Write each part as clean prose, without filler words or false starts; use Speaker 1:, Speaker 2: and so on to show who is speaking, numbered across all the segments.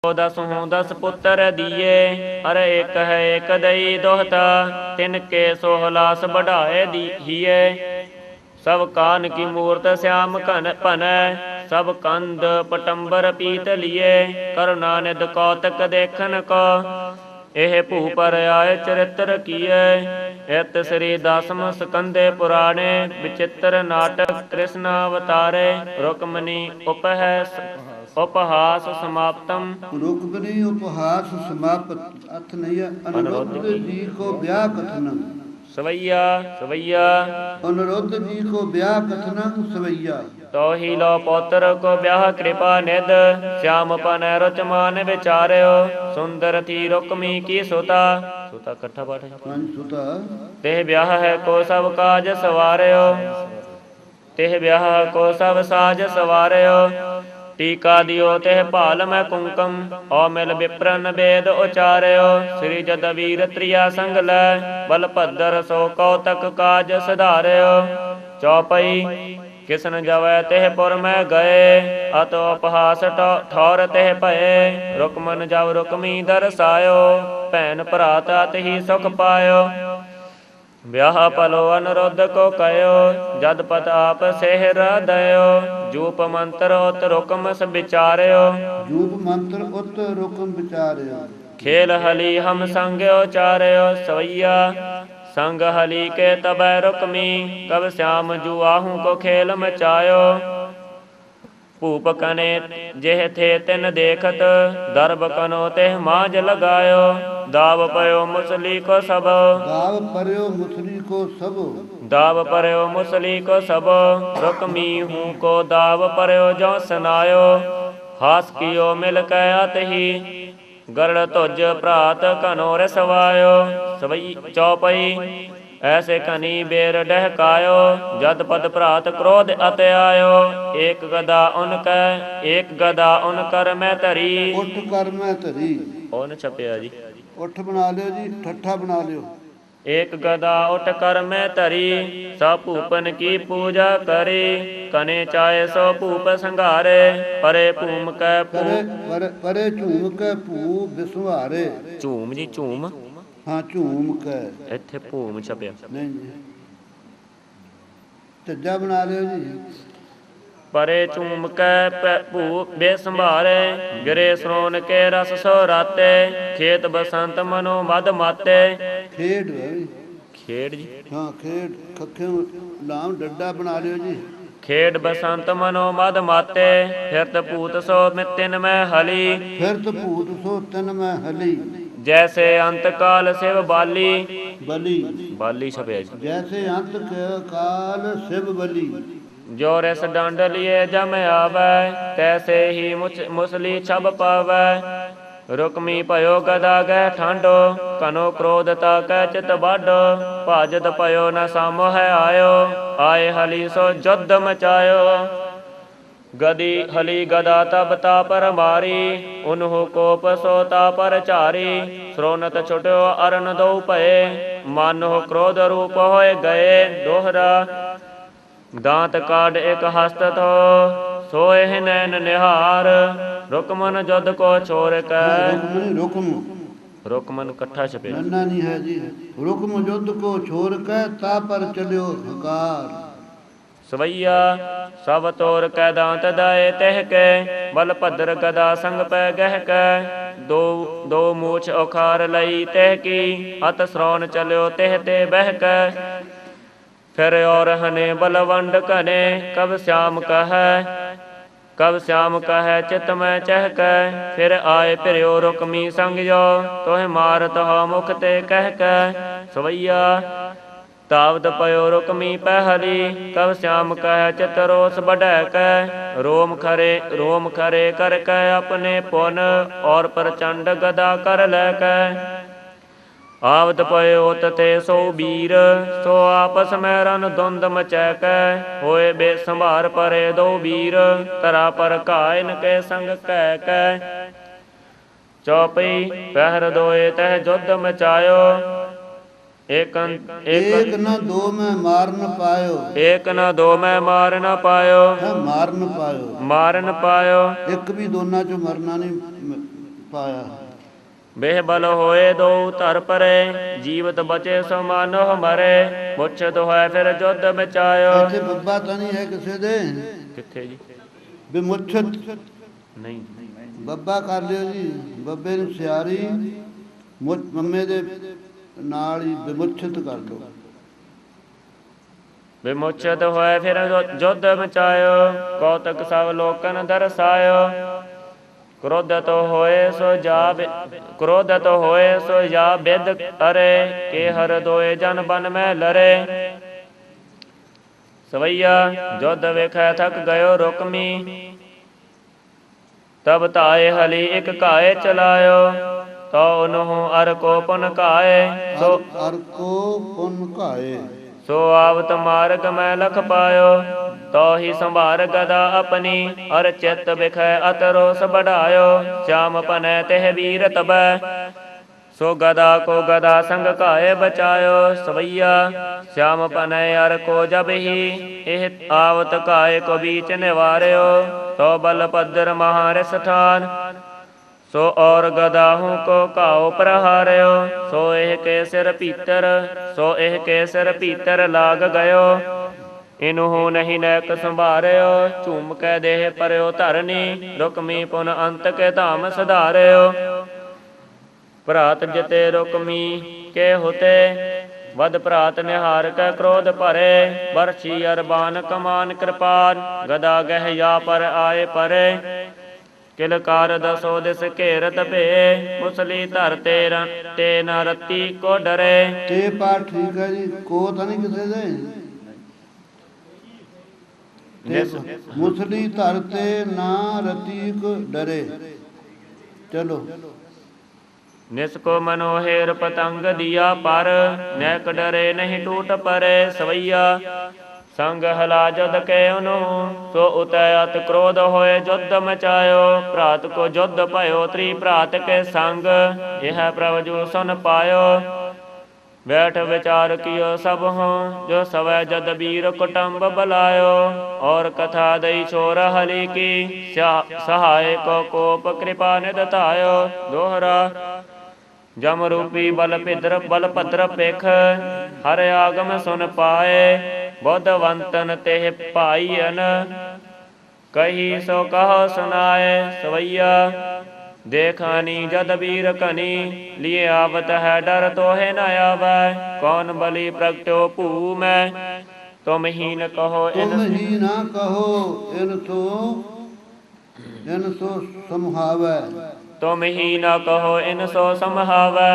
Speaker 1: दसहु दस पुत्र दिए, अर एक है एक दई दोहता, तिनके सोहलास बढ़ाए हिए। सब कान की मूर्त श्याम कन पनै, सब कंद पटंबर पीत लिए। करुणा निध कौतक देखन को, ਇਹ ਭੂਪਰ ਆਏ ਚਰਿਤ੍ਰ ਕੀਏ। ਇਤ ਸ੍ਰੀ ਦਸਮ ਸਕੰਦੇ ਪੁਰਾਣੇ, ਵਿਚਿਤ੍ਰ ਨਾਟਕ ਕ੍ਰਿਸ਼ਨ ਅਵਤਾਰੇ। ਰੁਕਮਨੀ ਉਪਹੈ उपहास समाप्तम।
Speaker 2: रुक्मिणी उपहास समाप्त। अर्थ नहीं है। अनिरुद्ध जी को ब्याह कथनम
Speaker 1: सवैया सवैया।
Speaker 2: अनिरुद्ध जी को ब्याह कथनम सवैया।
Speaker 1: तो ही लो पौत्र को ब्याह कृपा निध, श्याम पन रुचमान विचार्यो। सुंदर थी रुक्मी की सुता, सुता कट्ठा पाठ है।
Speaker 2: सुता
Speaker 1: तेह ब्याह है को सब काज सवार्यो, तेह ब्याह को सब साज सवार्यो। टीका दियो तेह भाल मैं कुंकम, औमिल विप्रन वेद उचार्यो। श्री जदवीर त्रिया संग लै, बलभद्र सो कौतक काज सधार्यो। चौपई किसन जवै तेह पुर में गए, अत उपहास ठौर तेह भये। रुकमन जब रुकमी दरसायो, भैन भरात अत ही सुख पायो। ब्याह पलो अनिरुद्ध को कयो, जद प्रताप सेहर दयो। जूप मंत्र उत रुकम विचार्यो,
Speaker 2: जूप मंत्र उत रुकम विचार्यो।
Speaker 1: खेल हली हम संग उचार्यो। सवैया संग हली के तबै रुकमी, कब श्याम जुआहू को खेल मचायो। भूप कने जेह थे तिन देखत, दर्भ कनो तेह माज लगायो। दाव पयो मुसली को सब,
Speaker 2: दाव पर्यो मुसली को सब,
Speaker 1: दाव पर्यो मुसली को सब। रुकमी हूँ को दाव पर्यो जो सुनायो। हास कियो मिल कहत ही, गरड़ तुज भ्रात कनो रसवायो। सवई चौपई ऐसे कनी बेर डहकायो, जद पद भ्रात क्रोध अत आयो। एक गदा उनकै एक गदा उन कर मैं धरी,
Speaker 2: उठ कर मैं धरी।
Speaker 1: उन छपया जी,
Speaker 2: उठ बना लियो जी, ठट्ठा बना लियो।
Speaker 1: एक गदा उठ कर मैं धरी, सब भूपन की पूजा करे। कने चाहे सो भूप संघारे, परे भूम कै
Speaker 2: परे झूम कै भू बिसवारे।
Speaker 1: झूम जी झूम,
Speaker 2: हाँ झूम कै,
Speaker 1: ਇੱਥੇ ਭੂਮ ਛਪਿਆ
Speaker 2: नहीं जी, ਝੱਜਾ ਬਣਾ ਲਿਓ ਜੀ।
Speaker 1: ਪਰੇ ਝੂਮ ਕੈ ਭੂ ਬੇ ਸੰਭਾਰੇ, ਗਿਰੇ ਸਰੋਨ ਕੇ ਰਸ ਸੋ ਰਾਤੇ। ਖੇਤ ਬਸੰਤ ਮਨੋ ਮਦ ਮਾਤੇ।
Speaker 2: ਖੇਡ ਵੀ
Speaker 1: ਖੇਡ ਜੀ,
Speaker 2: ਹਾਂ ਖੇਡ, ਖੱਖੇ ਲਾਮ ਡੱਡਾ ਬਣਾ ਲਿਓ ਜੀ।
Speaker 1: ਖੇਡ ਬਸੰਤ ਮਨੋ ਮਦ ਮਾਤੇ। ਫਿਰਤ ਭੂਤ ਸੋ ਤਿਨ ਮੈਂ ਹਲੀ,
Speaker 2: ਫਿਰਤ ਭੂਤ ਸੋ ਤਿਨ ਮੈਂ ਹਲੀ।
Speaker 1: ਜੈਸੇ ਅੰਤ ਕਾਲ ਸਿਵ ਬਾਲੀ,
Speaker 2: ਬਲੀ
Speaker 1: ਬਾਲੀ ਛਪਿਆ ਜੀ।
Speaker 2: ਜੈਸੇ ਅੰਤ ਕਾਲ ਸਿਵ ਬਲੀ।
Speaker 1: ਜੋ ਰਿਸ ਡੰਡ ਲਿਏ ਜਮ ਆਵੈ, ਤੈਸੇ ਹੀ ਮੁਸਲੀ ਛਬ ਪਾਵੈ। रुकमी भयो गदा गह ठांडो, कनो क्रोधता कह चित बाडो। भाजत भयो न सामो है आयो, आए हली सो जुद्ध मचायो। गदी हली गदा तब ता पर मारी, उन्हु कोप सोता पर चारी। श्रोनत छुट्यो अरन दो भये, मानो क्रोध रूप होए गए। दोहरा दांत काढ़ एक हस्त थो, सोए नैन निहार। रुकमन जुद को छोर कै, रुकमन कट्ठा छपे
Speaker 2: नन्ना नहीं है जी। रुकम जुद को छोर कै, ता पर चलियो हकार।
Speaker 1: सवैया सब तोर कै दांत दाए तह के, बलभद्र गदा संग पै गह कै। दो दो मूछ उखार लई तह की, अत श्रौन चलियो तह ते बह कै। फिर और हने बलवंड कने, कब श्याम कह कब श्याम कह चित में चहक। फिर आए फिर रुकमी संग जो, तोह मारत हो मुख ते कह कै। सवैया तावत पयो रुकमी पहली, कब श्याम कह चित रोस बढ़ैक। रोम खरे कर कै अपने पुन, और प्रचंड गदा कर लैक। आवत पयो तते सो बीर, सो आपस में रन धुंद मचैक। होए बे संभार परे दो बीर, तरा पर कायन के संग कह कै। चौपई पहर दोए तह जुद्ध मचायो, एक
Speaker 2: न दो में मार न पायो।
Speaker 1: एक न दो में मार न पायो,
Speaker 2: मार न पायो,
Speaker 1: मार न पायो।
Speaker 2: एक भी दोना चो मरना नहीं, ਪਾਇਆ।
Speaker 1: ਬੇਹਬਲ ਹੋਏ ਦੋ ਧਰ ਪਰੇ, ਜੀਵਤ ਬਚੇ ਸੋ ਮਾਨੋ ਮਰੇ। ਮੁੱਛਤ ਹੋਏ ਫਿਰ ਜੁੱਧ ਮਚਾਇਓ।
Speaker 2: ਇੱਥੇ ਬੱਬਾ ਤਾਂ ਨਹੀਂ ਹੈ ਕਿਸੇ ਦੇ,
Speaker 1: ਕਿੱਥੇ ਜੀ?
Speaker 2: ਬਿਮੁੱਛਤ
Speaker 1: ਨਹੀਂ,
Speaker 2: ਬੱਬਾ ਕਰ ਲਿਓ ਜੀ। ਬੱਬੇ ਨੂੰ ਸਿਆਰੀ ਮੰਮੇ ਦੇ ਨਾਲ ਹੀ ਬਿਮੁੱਛਤ ਕਰ ਲਓ।
Speaker 1: ਵਿਮੁਚਤ ਹੋਏ ਫਿਰ ਜੁੱਧ ਮਚਾਇਓ। ਕੌਤਕ ਸਭ ਲੋਕਨ ਦਰਸਾਇਓ। ਕ੍ਰੋਧਤ ਹੋਏ ਸੋ ਜਾ ਬਿਦ ਅਰੇ। ਕੇ ਹਰ ਦੋਏ ਜਨ ਬਨ ਮੈਂ ਲਰੇ। ਸਵਈਆ ਜੁੱਧ ਵੇਖੈ ਥਕ ਗਇਓ ਰੁਕਮੀ। ਤਬ ਧਾਏ ਹਲੀ ਇੱਕ ਘਾਏ ਚਲਾਇਓ। ਤੋ ਉਨਹੁ ਅਰ ਕੋ ਪੁਨ ਘਾਏ।
Speaker 2: ਅਰ ਕੋ ਪੁਨ ਘਾਏ।
Speaker 1: ਸੋ ਆਵਤ ਮਾਰਗ ਮੈਂ ਲਖ ਪਾਇਓ। ਤੋ ਹੀ ਸੰਭਾਰ ਗਦਾ ਆਪਣੀ। ਅਰ ਚਿਤ ਬਿਖੈ ਅਤ ਰੋਸ ਬਢਾਇਓ। ਸ਼ਾਮ ਪਨੈ ਤਿਹ ਵੀਰ ਤਬੈ। ਸੋ ਗਦਾ ਕੋ ਗਦਾ ਸੰਗ ਘਾਏ ਬਚਾਇਓ। ਸਵਈਆ ਸ਼ਾਮ ਪਨੈ ਅਰ ਕੋ ਜਬ ਹੀ। ਇਹ ਆਵਤ ਘਾਏ ਕੋ ਬੀਚ ਨਿਵਾਰਿਓ। ਤੋ ਬਲ ਪੱਧਰ ਮਹਾਰਿਸ ਠਾਨ। ਸੋ ਔਰ ਗਦਾਹੂ ਕੋ ਘਾਉ ਪ੍ਰਹਾਰਿਓ। ਸੋ ਇਹ ਕੇ ਸਿਰ ਭੀਤਰ ਲਾਗ ਗਇਓ। ਇਨਹੁ ਨਹੀਂ ਨੈਕ ਸੰਭਾਰਿਓ। ਝੂਮ ਕੈ ਦੇਹ ਪਰਿਓ ਧਰਨੀ। ਰੁਕਮੀ ਪੁਨ ਅੰਤ ਕੇ ਧਾਮ ਸਧਾਰਿਓ। ਭਰਾਤ ਜਿਤੇ ਰੁਕਮੀ ਕੇ ਹੁਤੇ। ਵਦ ਭਰਾਤ ਨਿਹਾਰ ਕੈ ਕ੍ਰੋਧ ਭਰੇ। ਬਰਛੀ ਅਰ ਬਾਨ ਕਮਾਨ ਕਿਰਪਾਨ। ਗਦਾ ਗਹਿ ਜਾ ਪਰ ਆਏ ਪਰੇ। ਕਿਲਕਾਰ ਦਸੋ ਦਿਸ ਘੇਰਤ ਭੇ। ਮੁਸਲੀ ਧਰ ਤੇ ਨ ਰਤੀ ਕੋ ਡਰੇ।
Speaker 2: ਤੇ ਪਾਠ ਠੀਕ ਹੈ ਜੀ। ਕੋ ਤਾਂ ਨਹੀਂ ਕਿਸੇ ਦੇ। ਮੁਸਲੀ ਧਰ ਤੇ ਨਾ ਰਤੀ ਕੋ ਡਰੇ। ਚਲੋ।
Speaker 1: ਨਿਸ ਕੋ ਮਨੋਹੇਰ ਪਤੰਗ ਦਿਆ ਪਰ। ਨੈਕ ਡਰੇ ਨਹੀਂ ਟੂਟ ਪਰੇ। ਸਵਈਆ ਸੰਗ ਹਲਾ ਜੁਧ ਕੇ ਉਨਹੁ। ਸੋ ਉਤੈ ਅਤ ਕ੍ਰੋਧ ਹੋਏ ਜੁੱਧ ਮਚਾਇਓ। ਭਰਾਤ ਕੋ ਜੁੱਧ ਭਇਓ ਤ੍ਰੀ ਭਰਾਤ ਕੇ ਸੰਗ। ਇਹ ਪ੍ਰਭ ਜੋ ਸੁਨ ਪਾਇਓ। ਬੈਠ ਵਿਚਾਰ ਕੀਓ ਸਭ ਹੋਂ। ਜੋ ਸਵੈ ਜਦ ਵੀਰ ਕੁਟੰਬ ਬੁਲਾਇਓ। ਔਰ ਕਥਾ ਦਈ ਛੋਰ ਹਲੀ ਕੀ। ਸਹਾਇ ਕੋ ਕੋਪ ਕਿਰਪਾ ਨਿਧ ਧਾਇਓ। ਦੋਹਰਾ ਜਮ ਰੂਪੀ ਬਲ ਭਦਰ ਪਿਖ। ਹਰ ਆਗਮ ਸੁਨ ਪਾਏ। ਬੁੱਧਵੰਤਨ ਤਿਹ ਭਾਈਨ। ਕਹੀ ਸੋ ਕਹੋ ਸੁਨਾਏ। ਸਵਈਆ ਦੇਖਾਨੀ ਜਦ ਵੀਰ ਕਨੀ। ਲਿਏ ਆਵਤ ਹੈ ਡਰ ਤੋਹਿ ਨ ਆਵੈ। ਕੌਣ ਬਲੀ ਪ੍ਰਗਟਿਓ ਭੂ ਮੈਂ। ਤੁਮ ਹੀ ਨ ਕਹੋ
Speaker 2: ਇਨ ਸੋ ਸਮਹਾਵੈ।
Speaker 1: ਤੁਮ ਹੀ ਨ ਕਹੋ ਇਨ ਸੋ ਸਮਹਾਵੈ।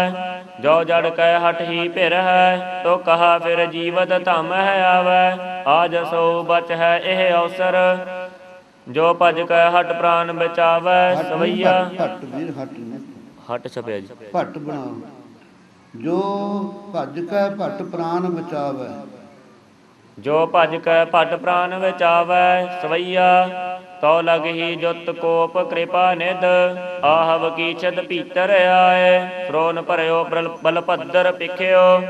Speaker 1: ਜੋ ਜੜ ਕੈ ਹਠ ਹੀ ਭਿਰ ਹੈ। ਤੋ ਕਹਾ ਫਿਰ ਜੀਵਤ ਧਮ ਹੈ ਆਵੈ। ਆਜ ਸੋ ਬਚ ਹੈ ਇਹ ਅਵਸਰ। ਜੋ ਭਜ ਕੈ ਹਟ ਪ੍ਰਾਨ ਬਚਾਵੈ। ਸਵਈਆ ਹਟ ਛਪਿਆ ਜੀ।
Speaker 2: ਭੱਟ ਬਣਾਓ। ਜੋ ਭਜ ਕੈ ਭਟ ਪ੍ਰਾਨ ਬਚਾਵੈ।
Speaker 1: ਜੋ ਭਜ ਕੈ ਭਟ ਪ੍ਰਾਨ ਬਚਾਵੈ। ਸਵਈਆ ਤੋ ਲਗ ਹੀ ਜੁਤ ਕੋਪ ਕਿਰਪਾ ਨਿਧ। ਆਹਵ ਕੀਛਦ ਭੀਤਰ ਆਏ। ਫਰੋਨ ਭਰਿਓ ਬਲ ਭੱਦਰ ਪਿਖਿਓ।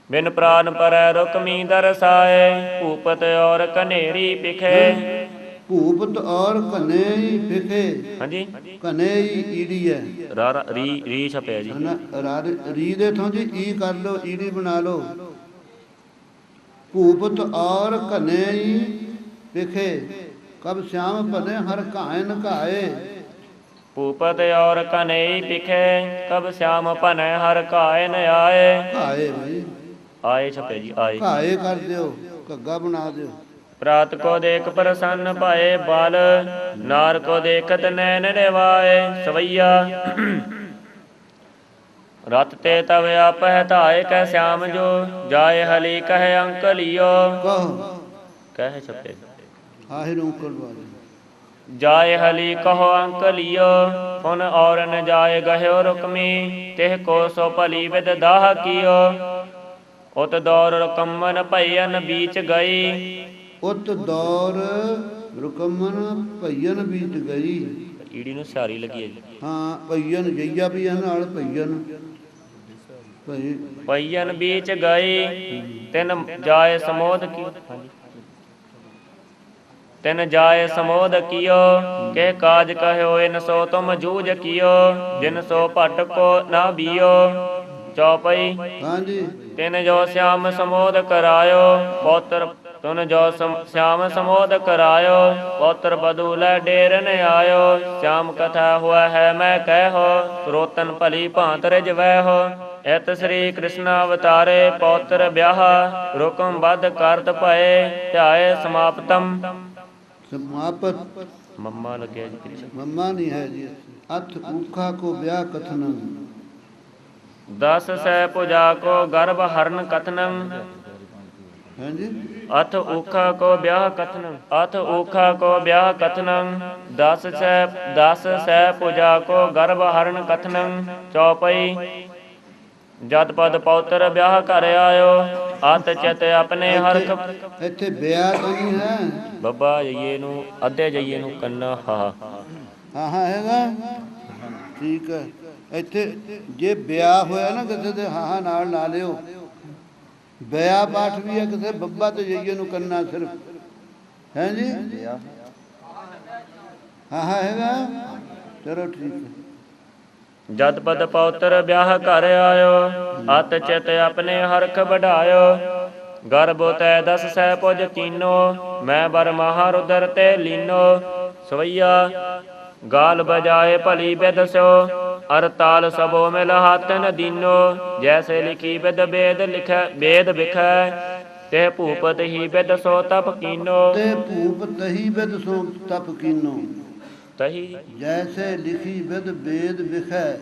Speaker 1: ਬਿਨ ਪ੍ਰਾਨ ਪਰੈ ਰੁਕਮੀ ਦਰਸਾਏ। ਭੂਪਤ ਔਰ ਕਨੇਰੀ ਪਿਖੇ।
Speaker 2: ਭੂਪਤ ਔਰ ਕਨੇਈ ਪਿਖੇ।
Speaker 1: ਹਾਂਜੀ
Speaker 2: ਕਨੇਈ ਈੜੀ ਹੈ।
Speaker 1: ਰੀ ਛਪਿਆ ਜੀ।
Speaker 2: ਰੀ ਦੇ ਥੋਂ ਜੀ ਈ ਕਰ ਲੋ, ਈੜੀ ਬਣਾ ਲੋ। ਭੂਪਤ ਔਰ ਕਨੇਈ ਪਿਖੇ। ਕਬ ਸ਼ਾਮ ਭਲੇ ਹਰ ਘਾਏ ਨ ਘਾਏ।
Speaker 1: ਭੂਪਤ ਔਰ ਕਨੇਈ ਪਿਖੇ। ਕਬ ਸ਼ਾਮ ਭਨੈ ਹਰ ਘਾਏ ਨ ਆਏ।
Speaker 2: ਘਾਏ ਭਾਈ
Speaker 1: ਆਏ ਛਪੇ ਜੀ। ਆਏ
Speaker 2: ਘਾਏ ਕਰ ਦਿਓ, ਘੱਗਾ ਬਣਾ ਦਿਓ।
Speaker 1: ਪ੍ਰਾਤ ਕੋ ਦੇਖ ਪ੍ਰਸੰਨ ਭਏ ਬਲ। ਨਾਰ ਕੋ ਦੇਖਤ ਨੈਣ ਨਿਵਾਏ। ਸਵਈਆ ਰਤ ਤੇ ਤਵ ਆਪਹਿ ਧਾਏ ਕੈ ਸ਼ਾਮ ਜੋ। ਜਾਏ ਹਲੀ ਕਹਿ ਅੰਕ ਲਿਓ। ਕਹਿ ਛਪੇ
Speaker 2: ਆਹਿਰ ਉਂਕਲ ਵਾਲੇ।
Speaker 1: ਜਾਏ ਹਲੀ ਕਹੋ ਅੰਕ ਲਿਓ। ਪੁਨ ਔਰ ਨ ਜਾਏ ਗਹਿਓ ਰੁਕਮੀ। ਤਿਹ ਕੋ ਸੋ ਭਲੀ ਵਿਦ ਦਾਹ ਕੀਓ। ਉਤ ਦੌਰ ਰੁਕਮਨ ਭਈਨ ਬੀਚ ਗਈ।
Speaker 2: ਉਤ ਦੌਰ ਰੁਕਮਨ ਭਈਨ ਬੀਚ ਗਈ।
Speaker 1: ਈੜੀ ਨੂੰ ਸਿਆਰੀ ਲੱਗੀ ਹੈ ਜੀ।
Speaker 2: ਹਾਂ ਭਈਨ ਜਈਆ ਵੀ ਨਾਲ ਭਈਨ।
Speaker 1: ਭਈਨ ਬੀਚ ਗਈ। ਤਿਨ ਜਾਏ ਸਮੋਧ ਕੀ। ਤਿਨ ਜਾਏ ਸਮੋਦ ਕੀਓ, ਕੇ ਕਾਜ ਕਹਿਓ ਇਨ ਸੋ ਤੁਮ ਜੂਝ ਕੀਓ, ਜਿਨ ਸੋ ਭਟ ਕੋ ਨਾ ਬੀਓ। ਚੌਪਈ।
Speaker 2: ਹਾਂਜੀ।
Speaker 1: ਤਿਨ ਜੋ ਸਿਆਮ ਸਮੋਦ ਕਰਾਇਓ, ਪੌਤਰ ਤੁਨ ਜੋ ਸਿਆਮ ਸਮੋਦ ਕਰਾਇਓ, ਪੌਤਰ ਬਧੂ ਲੈ ਡੇਰਨ ਆਇਓ। ਸਿਆਮ ਕਥਾ ਹੁਆ ਹੈ ਮੈਂ ਕਹਿਓ, ਸਰੋਤਨ ਭਲੀ ਭਾਂਤ ਰਿਜਵੈਹੋ। ਇਤ ਸ੍ਰੀ ਕ੍ਰਿਸ਼ਨ ਅਵਤਾਰੇ ਪੌਤਰ ਵਿਆਹਾ, ਰੁਕਮ ਬਧ ਕਰਤ ਭਏ ਧਿਆਏ ਸਮਾਪਤਮ।
Speaker 2: ਸਮਾਪਤ
Speaker 1: ਮੰਮਾ ਲੱਗਿਆ ਜੀ ਪਿੱਛੇ।
Speaker 2: ਮੰਮਾ ਨਹੀਂ ਹੈ ਜੀ। ਅਥ ਊਖਾ ਕੋ ਵਿਆਹ ਕਥਨੰ।
Speaker 1: ਦਸ ਸੈ ਪੁਜਾ ਕੋ ਗਰਭ ਹਰਨ ਕਥਨੰ।
Speaker 2: ਹਾਂਜੀ।
Speaker 1: ਅਥ ਊਖਾ ਕੋ ਵਿਆਹ ਕਥਨੰ। ਅਥ ਊਖਾ ਕੋ ਵਿਆਹ ਕਥਨੰ। ਦਸ ਸੈ ਪੁਜਾ ਕੋ ਗਰਭ ਹਰਨ ਕਥਨੰ। ਚੌਪਈ। ਜਦ ਪਦ ਪੌਤਰ ਵਿਆਹ ਕਰ ਆਇਓ, ਅਤ ਚਿਤ ਆਪਣੇ ਹਰਖ।
Speaker 2: ਇੱਥੇ ਵਿਆਹ ਤਾਂ ਨਹੀਂ ਹੈ।
Speaker 1: ਬੱਬਾ ਜਈਏ ਨੂੰ ਅੱਧੇ ਜਈਏ ਨੂੰ ਕੰਨਾ ਹਾ।
Speaker 2: ਹਾਂ ਹੈਗਾ। ਠੀਕ ਹੈ। ਇੱਥੇ ਜੇ ਵਿਆਹ ਹੋਇਆ ਨਾ ਕਿਸੇ ਦੇ ਹਾਂ ਨਾਲ ਲਾ ਲਿਓ। ਵਿਆਹ ਪਾਠ ਵੀ ਹੈ ਕਿਸੇ ਬੱਬਾ ਤੇ ਜਈਏ ਨੂੰ ਕੰਨਾ ਸਿਰਫ ਹੈ ਜੀ। ਹਾਂ ਹੈਗਾ। ਚਲੋ ਠੀਕ ਹੈ।
Speaker 1: ਜਦ ਪਦ ਪੌਤਰ ਵਿਆਹ ਕਰ ਆਇਓ, ਅਤ ਚਿਤ ਆਪਣੇ ਹਰਖ ਵਢਾਇਓ। ਗਰਭ ਤੈ ਦਸ ਸੈ ਪੁਜ ਕੀਨੋ, ਮੈਂ ਬਰ ਮਹਾ ਰੁਦਰ ਤੇ ਲੀਨੋ। ਸਵਈਆ। ਗਾਲ ਬਜਾਏ ਭਲੀ ਬਿਦ ਸਿਓ, ਅਰ ਤਾਲ ਸਭੋ ਮਿਲ ਹੱਥ ਨ ਦੀਨੋ। ਜੈਸੇ ਲਿਖੀ ਬਿਦ ਬੇਦ ਲਿਖੈ ਬੇਦ ਵਿਖੈ, ਤੇ ਭੂਪਤ ਹੀ ਬਿਦ ਸੋ ਤਪ ਕੀਨੋ।
Speaker 2: ਤੇ ਭੂਪ ਤਹੀ ਬਿਦ ਸੋ ਤਪ ਕੀਨੋ।
Speaker 1: ਤਹੀ
Speaker 2: ਜੈਸੇ ਲਿਖੀ ਬਿਦ ਬੇਦ ਵਿਖੈ,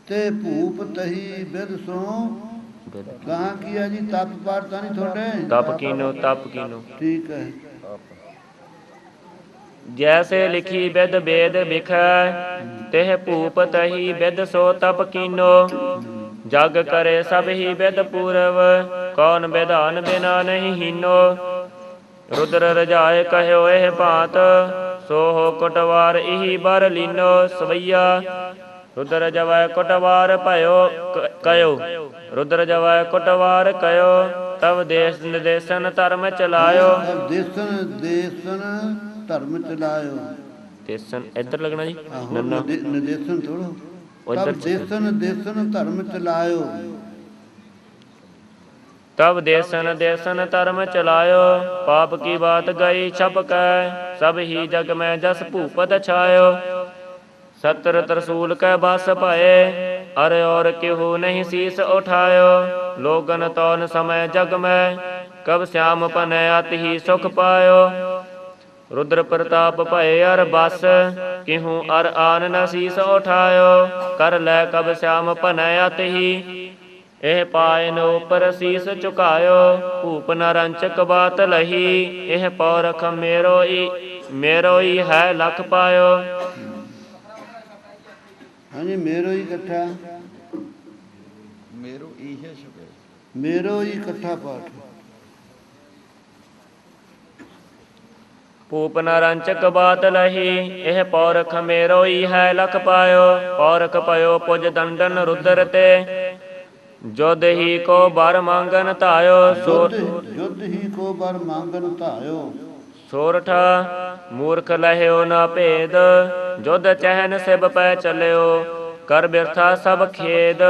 Speaker 2: ਤੇ ਭੂਪ ਤਹੀ ਬਿਦ ਸੋ। ਕਹਾਂ ਕੀ ਹੈ ਜੀ? ਤਪ ਪਾਠ ਤਾਂ ਨਹੀਂ ਤੁਹਾਡੇ?
Speaker 1: ਤਪ ਕੀਨੋ ਤਪ ਕੀਨੋ।
Speaker 2: ਠੀਕ ਹੈ।
Speaker 1: ਜੈਸੇ ਲਿਖੀ ਬਿਦ ਬੇਦ ਵਿਖੈ, ਤਿਹ ਭੂਪ ਤਹੀ ਬਿਦ ਸੋ ਤਪ ਕੀਨੋ। ਜਗ ਕਰੇ ਸਭ ਹੀ ਬਿਦ ਪੂਰਵ, ਕੌਣ ਵਿਧਾਨ ਬਿਨਾ ਨਹੀਂ ਹੀਨੋ। ਰੁਦਰ ਰਜਾਏ ਕਹਿਓ ਇਹ ਭਾਂਤ, ਸੋ ਹੋ ਕੁਟਵਾਰ ਇਹੀ ਬਰ ਲੀਨੋ। ਸਵਈਆ। ਰੁਦਰ ਜਵੈ ਕੁਟਵਾਰ ਭਇਓ ਕਯੋ, ਰੁਦਰ ਜਵੈ ਕੁਟਵਾਰ ਕਯੋ। ਤਬ ਦੇਸ ਨਿਦੇਸ਼ਨ ਧਰਮ ਚਲਾਇਓ।
Speaker 2: ਦੇਸਨ ਧਰਮ ਚਲਾਇਓ।
Speaker 1: ਦੇਸਨ ਇੱਧਰ ਲੱਗਣਾ ਜੀ।
Speaker 2: ਆਹੋ ਨਿਦੇਸ਼ਨ ਥੋੜੋ। ਤਬ ਦੇਸਨ ਧਰਮ ਚਲਾਇਓ।
Speaker 1: ਤਬ ਦੇਸਨ ਧਰਮ ਚਲਾਇਓ। ਪਾਪ ਕੀ ਬਾਤ ਗਈ ਛਪ ਕੈ, ਸਭ ਹੀ ਜਗ ਮੈਂ ਜਸ ਭੂਪਤ ਛਾਇਓ। ਸਤਰ ਤਰਸੂਲ ਕੈ ਬਸ ਭਏ, ਅਰ ਔਰ ਕਿਹੂ ਨਹੀਂ ਸੀਸ ਉਠਾਇਓ। ਲੋਗਨ ਤੌਨ ਸਮੈ ਜਗ ਮੈਂ, ਕਬ ਸਿਆਮ ਭਨੈ ਅਤਿ ਹੀ ਸੁਖ ਪਾਇਓ। ਰੁਦਰ ਪ੍ਰਤਾਪ ਭਏ ਅਰ ਬਸ, ਕਿਹੂ ਅਰ ਆਨ ਨ ਸੀਸ ਉਠਾਇਓ। ਕਰ ਲੈ ਕਬ ਸਿਆਮ ਭਨੈ ਅਤਿ ਹੀ, ਇਹ ਪਾਇਨ ਉਪਰ ਸੀਸ ਝੁਕਾਇਓ। ਭੂਪ ਨ ਰੰਚਕ ਬਾਤ ਲਹੀ, ਇਹ ਪੌਰਖ ਮੇਰੋ ਹੀ ਹੈ ਲਖ ਪਾਇਓ।
Speaker 2: ਹਾਂਜੀ। ਮੇਰੋ ਹੀ ਇਕੱਠਾ। ਮੇਰੋ ਹੀ ਇਕੱਠਾ ਪਾਠ।
Speaker 1: ਭੂਪ ਨ ਰੰਚਕ ਬਾਤ ਲਹੀ, ਇਹ ਪੌਰਖ ਮੇਰੋ ਹੀ ਹੈ ਲਖ ਪਾਇਓ। ਪੌਰਖ ਭਇਓ ਪੁਜ ਦੰਡਨ ਰੁਦਰ ਤੇ, ਜੁਧ ਹੀ ਕੋ ਬਰ ਮੰਗਨ ਧਾਇਓ।
Speaker 2: ਜੁਧ ਹੀ ਕੋ ਬਰ ਮੰਗਨ ਧਾਇਓ।
Speaker 1: ਸੋਰਠ। ਮੂਰਖ ਲਹਿਓ ਨਾ ਭੇਦ, ਜੁਧ ਚਹਿਨ ਸਿਬ ਪੈ ਚਲਿਓ। ਕਰ ਬਿਰਥਾ ਸਭ ਖੇਦ,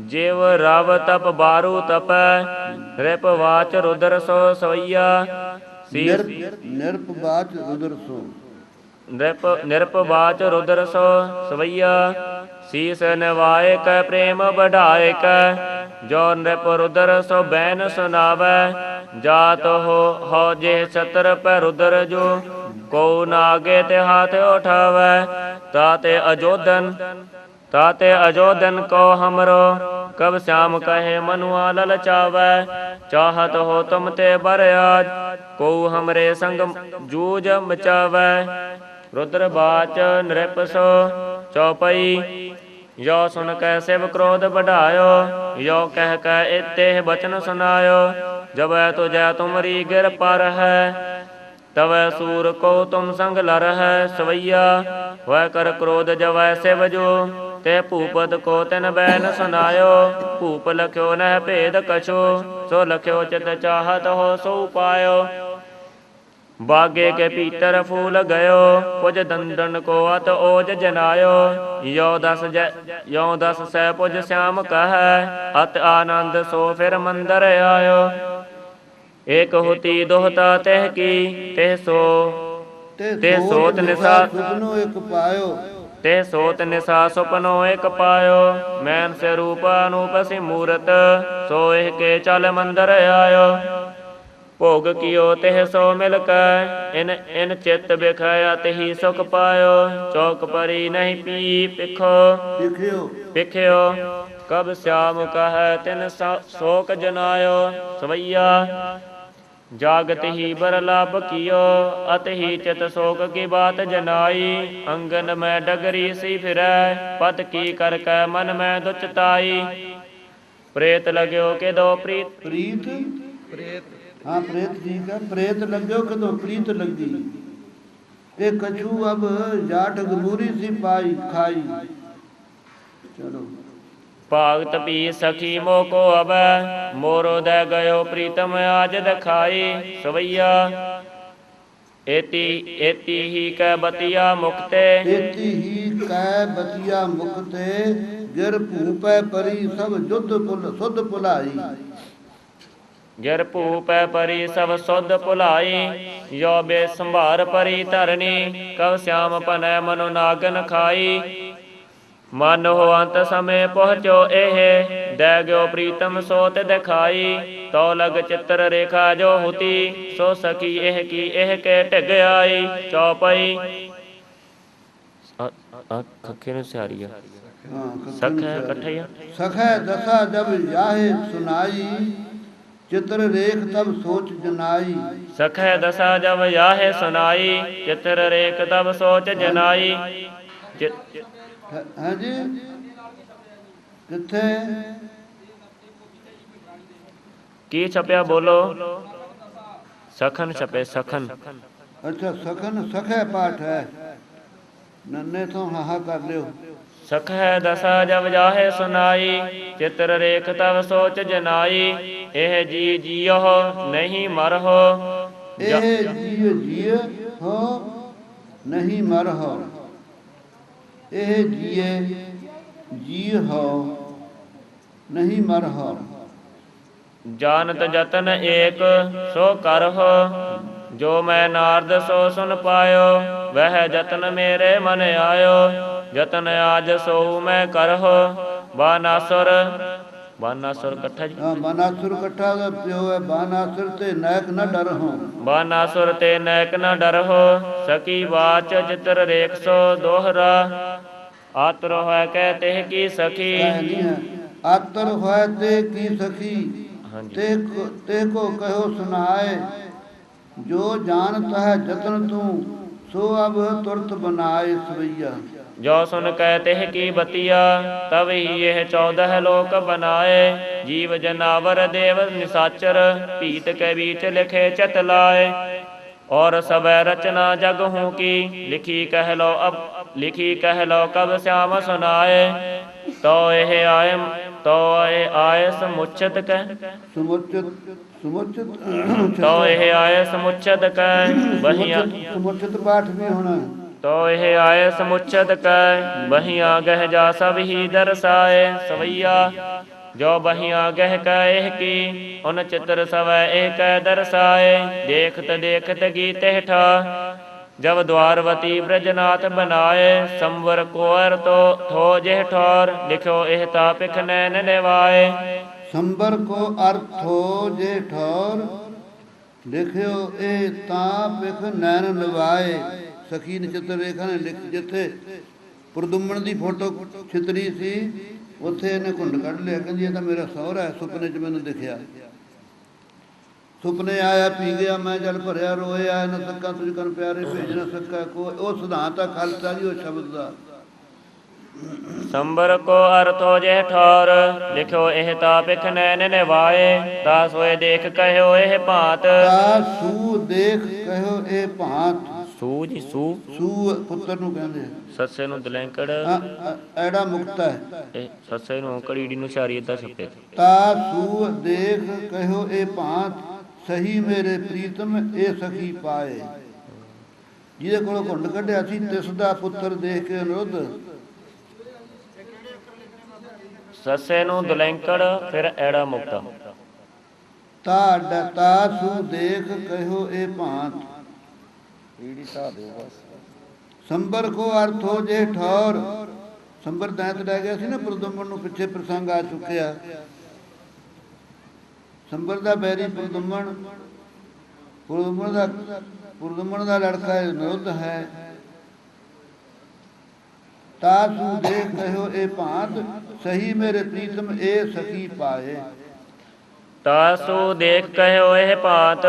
Speaker 1: ਜਿਵ ਰਵ ਤਪ ਬਾਰੂ ਤਪੈ। ਰਿਪ ਵਾਚ ਰੁਦਰ ਸੋ ਸਵਈਆ।
Speaker 2: ਨਿਰਪ ਬਾਚ ਰੁਦਰ ਸੋ।
Speaker 1: ਨਿਰਪ ਬਾਚ ਰੁਦਰ ਸੋ ਸਵਈਆ। ਸੀਸ ਨਿਵਾਏ ਕੈ ਪ੍ਰੇਮ ਵਢਾਏ ਕੈ, ਜੋ ਨਿਰਪ ਰੁਦਰ ਸੋ ਬੈਨ ਸੁਨਾਵੈ। ਜਾਤ ਹੋ ਜੇ ਛਤਰ ਪੈ ਰੁਦਰ ਜੋ, ਕੋ ਨਾਗੇ ਤੇ ਹਾਥ ਉਠਾਵੈ। ਤਾਤੇ ਅਜੋਦਨ ਕੋ ਹਮਰੋ, ਕਬ श्याम कहे मनुआ ललचावै। चाहत हो तुम ते बर आज, को हमरे संग जूझ मचावै। रुद्र बाच नृप सो चौपई। यो सुन कै शिव क्रोध बढ़ायो, यो कह कै इतेह बचन सुनायो। जबै तुझै तुमरी गिर पर है, तवै सूर को तुम संग लर है। सवैया वह कर क्रोध जवै शिव जो, ते भूपत को तिन बैन सुनायो। भूप लख्यो नह भेद कछो, सो लख्यो चित चाहत हो सो पायो। बागे के भीतर फूल गयो, पुज दंदन को अत ओज जनायो। यो दस सै पुज श्याम कह, अत आनंद सो फिर मंदर आयो। एक होती दोहता तह की, तेह सोत निसा
Speaker 2: सुपनो एक पायो।
Speaker 1: ते सोत निसा सुपनो एक पायो। मैन से रूप अनूप सी मूरत, सोह के चल मंदर आयो। भोग कियो तेह सो मिल कै, इन चित बिखाया तही सुख पायो। चौक परी नहीं पी पिखो, पिखियो कब श्याम कह तिन शोक जनायो। सवैया जागत ही बर लाभ कियो, अत ही चित शोक की बात जनाई। अंगन में डगरी सी फिरै, पत की कर कै मन में दुचताई। प्रेत लग्यो के दो प्रीत
Speaker 2: हाँ प्रेत ठीक है। प्रेत लग्यो के दो प्रीत लगी, के कछु अब जाट गबूरी सी पाई खाई। चलो
Speaker 1: भागत पी सखी मोको अब, मोरो दे गयो प्रीतम आज दखाई। सवैया एती ही कै बतिया मुक्ते,
Speaker 2: एती ही कै बतिया मुक्ते। गिर भूपै परी सब सुध पुलाई।
Speaker 1: गिर भूपै परी सब सुध पुलाई। यो बे संभार परी धरनी, कव श्याम पनै मनु नागन खाई। मन हो अंत समय पहुँचो एह, दै गयो प्रीतम सोत दिखाई। तो लग चित्र रेखा जो होती, सो सकी एह की एह के टिग आई। चौपाई खखे ने सियारी सखै कठैया।
Speaker 2: सखै दशा जब याहे सुनाई, चित्र रेख तब सोच जनाई।
Speaker 1: सखै दशा जब याहे सुनाई, चित्र रेख तब सोच जनाई।
Speaker 2: हाँ जी किथे
Speaker 1: की छपया बोलो। सखन छपे सखन।
Speaker 2: अच्छा सखन सखै पाठ है, नन्ने तो हाहा कर लियो।
Speaker 1: सखै दशा जब जाहे सुनाई, चित्र रेख तब सोच जनाई। एह जी जियो नहीं मरहो,
Speaker 2: एह जिय हो नहीं मरहो। एह जिये जी हो नहीं मरहो।
Speaker 1: जानत जतन एक सो करहो, जो मैं नारद सो सुन पायो। वह जतन मेरे मन आयो, जतन आज सो मैं करहो। बानासुर कट्ठा जी।
Speaker 2: बानासुर कट्ठा का प्यो है। बानासुर ते नायक न डर हो।
Speaker 1: बानासुर ते नायक न डर हो। सकी बाच चित्र रेख सो दोहरा, आतुर है कहते की सखी।
Speaker 2: आतर है ते की सखी, ते को कहो सुनाए। जो जानता है जतन तू, सो अब तुरत बनाए। सवैया
Speaker 1: जो सुन कहते की बतिया, तब ही यह 14 लोक बनाए। जीव जनावर देव निसाचर, पीत के बीच लिखे चत लाए। और सब रचना जग हूँ की, लिखी कह लो कब श्याम सुनाए। तो यह आए समुचित कह, तो यह आए समुचित कह बहिया।
Speaker 2: समुचित पाठ भी होना।
Speaker 1: तो यह आए समुचित कह बहिया गह जा सब ही दर्शाए। सवैया जो बहिया गह कह की, उन चित्र सब एक दर्शाए। देखत देखत गीत ठा, जब द्वारवती ब्रजनाथ बनाए। संवर कोर तो थो जेह ठौर, लिखो एह तापिक नैन निवाए।
Speaker 2: संवर को अर्थ हो जे ठौर, लिखियो ए तापिक नैन निवाए। सखी ने चित्र रेखा ने लिख, जिथे प्रदुम्न ਦੀ ਫੋਟੋ ਛਿਤਰੀ ਸੀ, ਉੱਥੇ ਇਹਨੇ ਘੁੰਡ ਕੱਢ ਲਿਆ। ਕਹਿੰਦੀ ਇਹ ਤਾਂ ਮੇਰਾ ਸਹੁਰਾ ਹੈ, ਸੁਪਨੇ 'ਚ ਮੈਨੂੰ ਦਿਖਿਆ। ਸੁਪਨੇ ਆਇਆ ਪੀ ਗਿਆ ਮੈਂ, ਜਲ ਭਰਿਆ ਰੋਇਆ। ਨਾ ਸੱਕਾ ਤੁਝ ਕਨ ਪਿਆਰੇ ਭੇਜਣਾ ਸੱਕਾ ਕੋ। ਉਹ ਸਿਧਾਂਤ ਆ ਖਾਲਸਾ ਜੀ, ਉਹ ਸ਼ਬਦ ਦਾ।
Speaker 1: ਸੰਬਰ ਕੋ ਅਰਥੋ ਜੇ ਠੌਰ, ਲਿਖਿਓ ਇਹ ਤਾਪਿਕ ਨੈਨ ਨਿਵਾਏ। ਤਾ ਸੋਏ ਦੇਖ ਕਹਿਓ ਇਹ ਭਾਂਤ,
Speaker 2: ਤਾ ਸੂ ਦੇਖ ਕਹਿਓ ਇਹ ਭਾਂਤ।
Speaker 1: ਸੂ ਜੀ ਸੂ
Speaker 2: ਪੁੱਤਰ ਨੂੰ ਕਹਿੰਦੇ।
Speaker 1: ਸੱਸੇ ਨੂੰ ਦਲੈਂਕੜ
Speaker 2: ਐੜਾ ਮੁਕਤਾ ਹੈ।
Speaker 1: ਇਹ ਸੱਸੇ ਨੂੰ ਕੜੀੜੀ ਨੂੰ ਛਾਰੀ ਇਦਾਂ ਛੱਪੇ।
Speaker 2: ਤਾ ਸੂ ਦੇਖ ਕਹਿਓ ਇਹ ਭਾਂਤ, ਸਹੀ ਮੇਰੇ ਪ੍ਰੀਤਮ ਇਹ ਸਖੀ ਪਾਏ। ਜਿਹਦੇ ਕੋਲੋਂ ਘੁੰਡ ਕੱਢਿਆ ਸੀ ਤਿਸ ਦਾ ਪੁੱਤਰ ਦੇਖ ਕੇ ਅਨੁਰੁੱਧ।
Speaker 1: ਸੱਸੇ ਨੂੰ ਦੁਲੈਂਕੜ ਫਿਰ ਐੜਾ ਮੁਕਤਾ।
Speaker 2: ਤਾਸੂ ਦੇਖ ਕਹਿਓ ਇਹ ਭਾਂਤ। ਈੜੀ ਢਾ ਦਿਓ ਬਸ। ਸੰਬਰ ਕੋ ਅਰਥ ਹੋ ਜੇ ਠੌਰ। ਸੰਬਰ ਦੈਂਤ ਲੈ ਗਿਆ ਸੀ ਨਾ ਪ੍ਰਦੁਮਨ ਨੂੰ, ਪਿੱਛੇ ਪ੍ਰਸੰਗ ਆ ਚੁੱਕਿਆ। ਸੰਬਰ ਦਾ ਬੈਰੀ ਪ੍ਰਦੁਮਨ, ਪ੍ਰਦੁਮਨ ਦਾ ਲੜਕਾ ਅਨੁਰੁੱਧ ਹੈ। ਤਾਸੂ ਦੇਖ ਕਹਿਓ ਇਹ ਭਾਂਤ, ਸਹੀ ਮੇਰੇ ਪ੍ਰੀਤਮ ਇਹ ਸਖੀ ਪਾਏ।
Speaker 1: ਤਾਸੂ ਦੇਖ ਕਹਿਓ ਇਹ ਭਾਂਤ,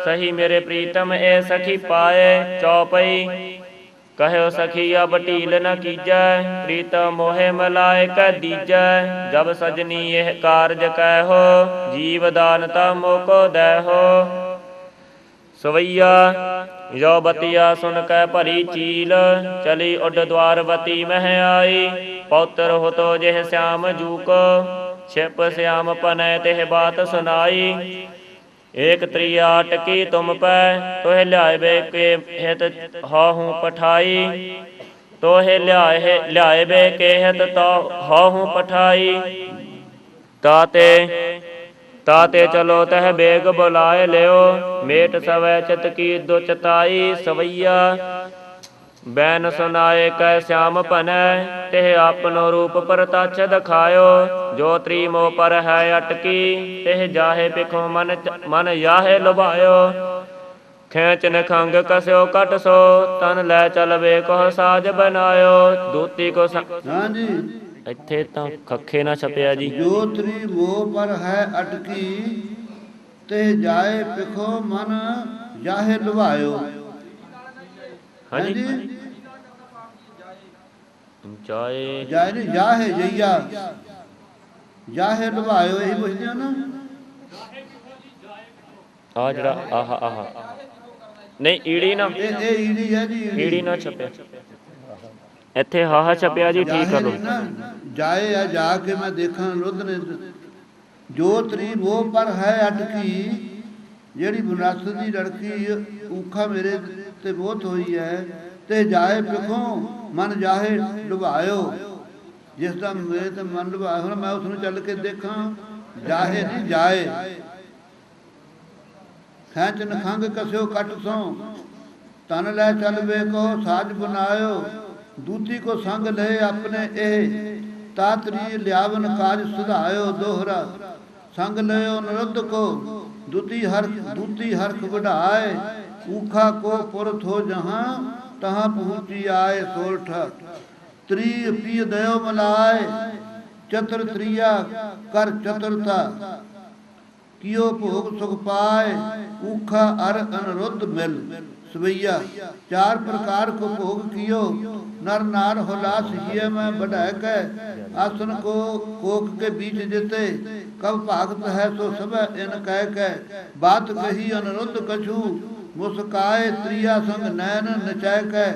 Speaker 1: ਸਹੀ ਮੇਰੇ ਪ੍ਰੀਤਮ ਇਹ ਸਖੀ ਪਾਏ। ਚੌਪਈ ਕਹਿਓ ਸਖੀ ਅਬ ਢੀਲ ਨ ਕੀਜੈ, ਪ੍ਰੀਤਮ ਮੋਹਿ ਮਲਾਇ ਕੈ ਦੀਜੈ। ਜਬ ਸਜਨੀ ਇਹ ਕਾਰਜ ਕਹਿਓ, ਜੀਵ ਦਾਨਤਾ ਮੋਕੋ ਦੇਹੋ। ਸਵਈਆ ਜੋ ਬਤੀਆ ਸੁਨ ਕੈ ਭਰੀ ਚੀਲ, ਚਲੀ ਉੱਡ ਦਵਾਰਵਤੀ ਮਹਿ ਆਈ। ਪੌਤਰ ਹੋਤੋ ਜਿਹ ਸਿਆਮ ਜੂਕੋ, ਛਿਪ ਸਿਆਮ ਪਨੈ ਤਿਹ ਬਾਤ ਸੁਨਾਈ। ਏਕ ਤ੍ਰਿਆ ਟਕੀ ਤੁਮ ਪੈ, ਤੋਹਿ ਲਿਆਇਬੇ ਕੇ ਹਿਤ ਹਾਹੂ ਪਠਾਈ। ਤੋਹਿ ਲਿਆਇਬੇ ਕੇ ਹਿਤ ਹਾਹੂ ਪਠਾਈ। ਤਾਤੇ ਚਲੋ ਤਹ ਬੇਗ ਬੁਲਾਏ ਲਿਓ, ਮੇਟ ਸਵੈ ਚਿਤ ਕੀ ਦੁਚਤਾਈ। ਸਵਈਆ ਬੈਨ ਸੁਨਾਏ ਕੈ ਸਿਆਮ ਭਨੈ, ਤਿਹ ਆਪਨੋ ਰੂਪ ਪ੍ਰਤੱਛ ਦਿਖਾਇਓ। ਜੋ ਤ੍ਰੀ ਮੋ ਪਰ ਹੈ ਅਟਕੀ, ਤਿਹ ਜਾਹੇ ਪਿਖੋ ਮਨ ਯਾਹੇ ਲੁਭਾਇਓ। ਖੈਚ ਨਖੰਗ ਕਸਿਓ ਕਟ ਸੋ, ਤਨ ਲੈ ਚਲਵੇ ਕੋ ਸਾਜ ਬਨਾਇਓ। ਦੂਤੀ ਕੋ
Speaker 2: ਹਾਂਜੀ
Speaker 1: ਇੱਥੇ ਤਾਂ ਖੱਖੇ ਨਾ ਛਪਿਆ ਜੀ।
Speaker 2: ਜੋ ਤ੍ਰੀ ਮੋ ਪਰ ਹੈ ਅਟਕੀ, ਤੇ ਜਾਏ ਪਿਖੋ ਮਨ ਯਾਹੇ ਲੁਭਾਇਓ।
Speaker 1: ਹਾਂਜੀ ਜਾਏ
Speaker 2: ਜਾਏ ਨਹੀਂ ਜਾਹੇ ਜਈਆ, ਜਾਹੇ ਲੁਭਾਇਓ ਇਹੀ ਪੁੱਛਦੇ ਹੋ ਨਾ।
Speaker 1: ਆ ਜਿਹੜਾ ਆਹ ਨਹੀਂ ਈੜੀ ਨਾ,
Speaker 2: ਇਹ ਈੜੀ ਹੈ ਜੀ,
Speaker 1: ਈੜੀ ਨਾ ਛਪਿਆ ਇੱਥੇ ਹਾਹਾ ਛਪਿਆ ਜੀ। ਠੀਕ ਕਰ ਲੋ।
Speaker 2: ਜਾਏ ਆ ਜਾ ਕੇ ਮੈਂ ਦੇਖਾਂ ਰੁੱਧ ਨੇ। ਜੋ ਤਰੀ ਉਹ ਪਰ ਹੈ ਅਟਕੀ, ਜਿਹੜੀ ਬਨਸ ਦੀ ਲੜਕੀ ਊਖਾ ਮੇਰੇ ਤੇ ਬਹੁਤ ਹੋਈ ਹੈ। ਤੇ ਜਾਏ ਪਿਖੋਂ ਮਨ ਜਾਹੇ ਲੁਭਾਇਓ, ਜਿਸ ਦਾ ਮੇਰੇ ਤੇ ਮਨ ਲੁਭਾਇਆ ਹੋਣਾ ਮੈਂ ਉਸ ਨੂੰ ਚੱਲ ਕੇ ਦੇਖਾਂ। ਜਾਹੇ ਨਹੀਂ ਜਾਏ। ਖੈਂਚ ਨਖੰਗ ਕਸਿਓ ਕੱਟ ਸੋਂ, ਤਨ ਲੈ ਚਲਵੇ ਕੋ ਸਾਜ ਬਨਾਇਓ। ਦੂਤੀ ਕੋ ਸੰਗ ਲਏ ਆਪਣੇ ਇਹ, ਤਾਤਰੀ ਲਿਆਵਨ ਕਾਜ ਸੁਧਾਇਓ। ਦੋਹਰਾ ਸੰਗ ਲਿਓ ਨਰੁੱਧ ਕੋ, ਦੂਤੀ ਹਰਖ ਵਢਾਏ। ਊਖਾ ਕੋ ਪੁਰਥ ਹੋ ਜਹਾਂ, ਤਹਾਂ ਪਹੁੰਚੀ ਆਏ ਸੋਲਠ। ਤ੍ਰੀ ਪੀ ਦਇਓ ਮਲਾਏ, ਚਤੁਰ ਤ੍ਰਿਆ ਕਰ ਚਤੁਰਤਾ। ਕਿਉ ਭੋਗ ਸੁਖ ਪਾਏ, ਊਖਾ ਅਰ ਅਨਰੁੱਧ ਮਿਲ। ਸਵਈਆ ਚਾਰ ਪ੍ਰਕਾਰ ਕੋ ਭੋਗ कियो, नर नार हुलास हिय में बढ़ाए कै। आसन को कोक के बीच जेते, कब भागत है सो सब इन कह कै। बात कही अनिरुद्ध कछु, मुस्काए त्रिया संग नैन नचाय कै।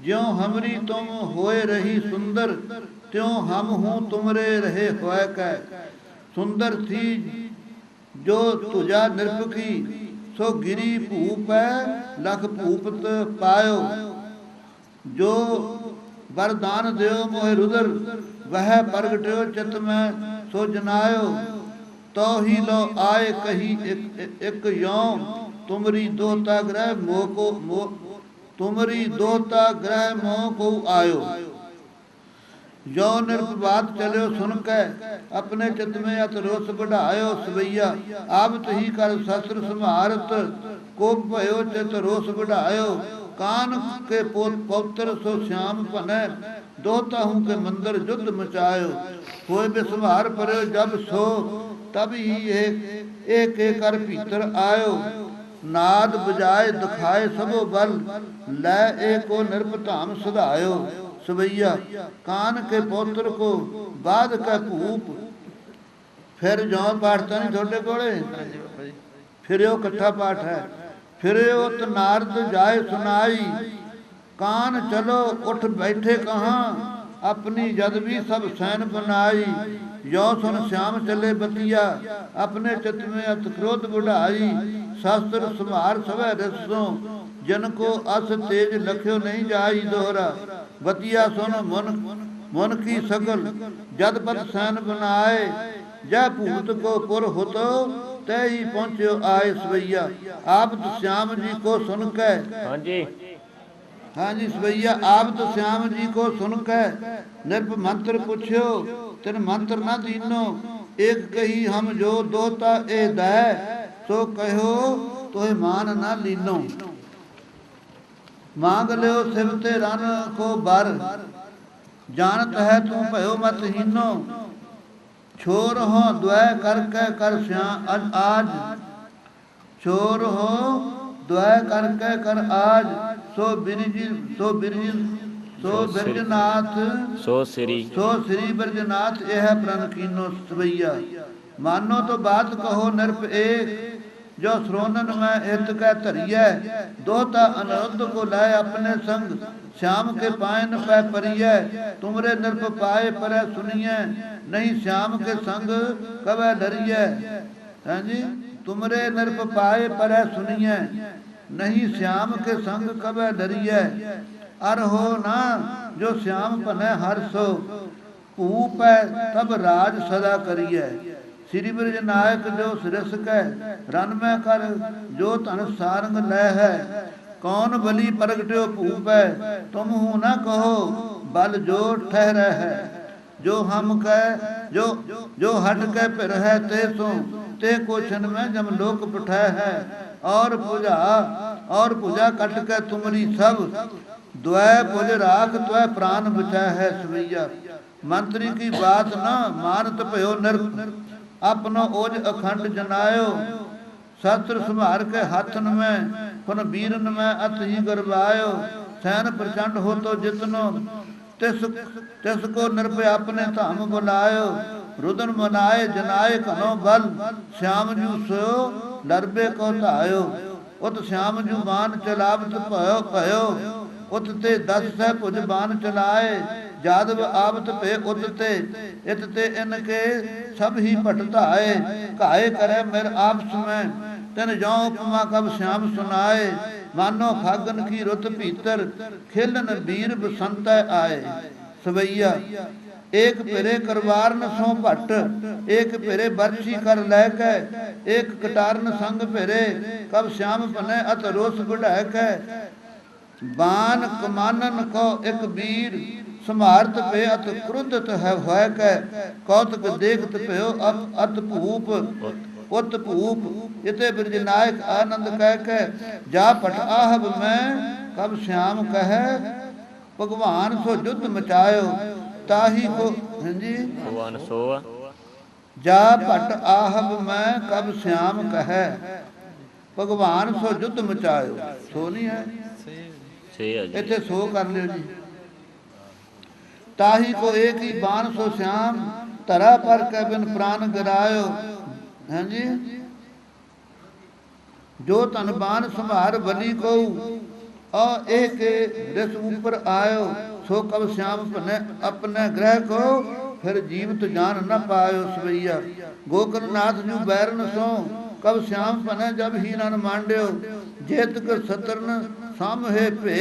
Speaker 2: ज्यों हमरी तुम होए रही सुंदर, त्यों हम हूँ तुमरे रहे होए कै। सुंदर थी जो तुझा निरपकी, सो गिरी भूप लख भूपत पायो। जो वरदान देव मोहे रुदर, वह प्रगट्यो चित में सो जनायो। तो ही लो आए कही एक यों, तुमरी दोता ग्रह मोह को तुमरी दोता ग्रह मोह को आयो। जो निर्बात चलो सुन कै, अपने चित में अत रोस बढ़ायो। सवैया आवत ही कर शस्त्र संहारत, कोप भयो चित रोस बढ़ायो। कान के पौत्र सो श्याम पनै, दोता हूँ के मंदिर युद्ध मचायो। होए बिस्वार पर्यो जब सो, तब ही एक कर भीतर आयो। नाद बजाए दिखाए सबो बल, लै एको निर्पधाम सुधायो। सवैया कान के पौत्र को बाद का भूप, फिर जो पाठ तो नहीं थोड़े कोले, फिर यो कट्ठा पाठ है। फिर उत नारद जाए सुनाई, कान चलो उठ बैठे कहाँ, अपनी जद भी सब सैन बनाई। यो सुन श्याम चले बतिया अपने चित में अत क्रोध बुढ़ाई। शास्त्र सुमार सवै रसों जिनको अस तेज लख्यो नहीं जाई दोहरा। बतिया सुन मन की सकल जद पद सैन बनाए। जय भूत को पुर होतो तय ही पहुंचो आए सवैया। आप तो श्याम जी को सुन के
Speaker 1: हाँ जी
Speaker 2: हाँ जी सवैया आप तो श्याम जी को सुन के निरप मंत्र पूछ्यो तिन मंत्र न दीनो। एक कही हम जो दोता ए दय सो कहो तोहे मान न लीनो। मांग लियो शिव ते रन को बर जानत है तू भयो मत हीनो। छोर हो द्वय करके कर श्याम आज छोर हो द्वय करके कर आज। सो बिरजनाथ
Speaker 1: सो श्री बिरजनाथ यह प्रण कीनो सवैया। मानो तो बात कहो निरप एक जो श्रोनन में हित कह धरिय। दोता अनिरुद्ध को लाए अपने संग श्याम के पायन पै परिय। तुमरे निरप पाए पर सुनिए नहीं श्याम के संग कवै डरिय। हैं जी तुमरे निरप पाए पर सुनिए नहीं श्याम के संग कवै डरिय। अर हो ना जो श्याम पनै हर सो भूप है तब राज सदा करिय। श्री ब्रज नायक जो सिरस कै रन में कर जो धन सारंग लै है। कौन बलि प्रगट्यो भूप है तुम हूँ न कहो बल जो ठहर है। जो हम कह जो हट के फिर है ते सो ते कोशन में जम लोक पठै है। और पूजा कट के तुमरी सब द्वय पुज राख त्वै प्राण बचै है सवैया। मंत्री की बात न मानत भयो नरक अपनो ओज अखंड जनायो। शस्त्र संभार के हाथन में पुन वीरन में अत ही गरबायो। सैन प्रचंड हो तो जितनो तिस को निरप अपने धाम बुलायो। रुदन मनाए जनाए कनो बल श्याम जू सो लरबे को धायो। उत श्याम जू बान चलावत भयो उत ते 10 सह भुज बान चलाए। जादव आवत पे उत ते इत ते इनके सब ही पटताए। काहे करे मेर आपस में तिन जौ उपमा कब श्याम सुनाए। मानो फागन की रुत भीतर खेलन वीर बसंत आए सवैया। एक फिरे करवारन सो भट्ट एक फिरे बरछी कर लैके। एक कटारन संग फिरे कब श्याम बने अत रोस बढ़ा के। बान कमानन को एक वीर समारत पे अत क्रुद्धत है भय के। कौतक देखत भयो अत भूप उत भूप इते ब्रज नायक आनंद कह के। जा पट आहब में कब श्याम कहे भगवान सो युद्ध मचायो। ताही को जी भगवान सो
Speaker 2: जा पट आहब में कब श्याम कहे भगवान सो युद्ध मचायो। सो नहीं है इतने सो कर लियो जी। ताही को एक ही बाण सो श्याम तरा पर के बिन प्राण गिरायो। हैं जी जो तन बाण संभार बलि को और एक रस ऊपर आयो। सो कब श्याम अपने ग्रह को फिर जीवित जान न पायो सवैया। गोकर्णनाथ जू बैरन सो कब श्याम पने जब ही नन मांड्यो। जेत कर सतरन सामहे पे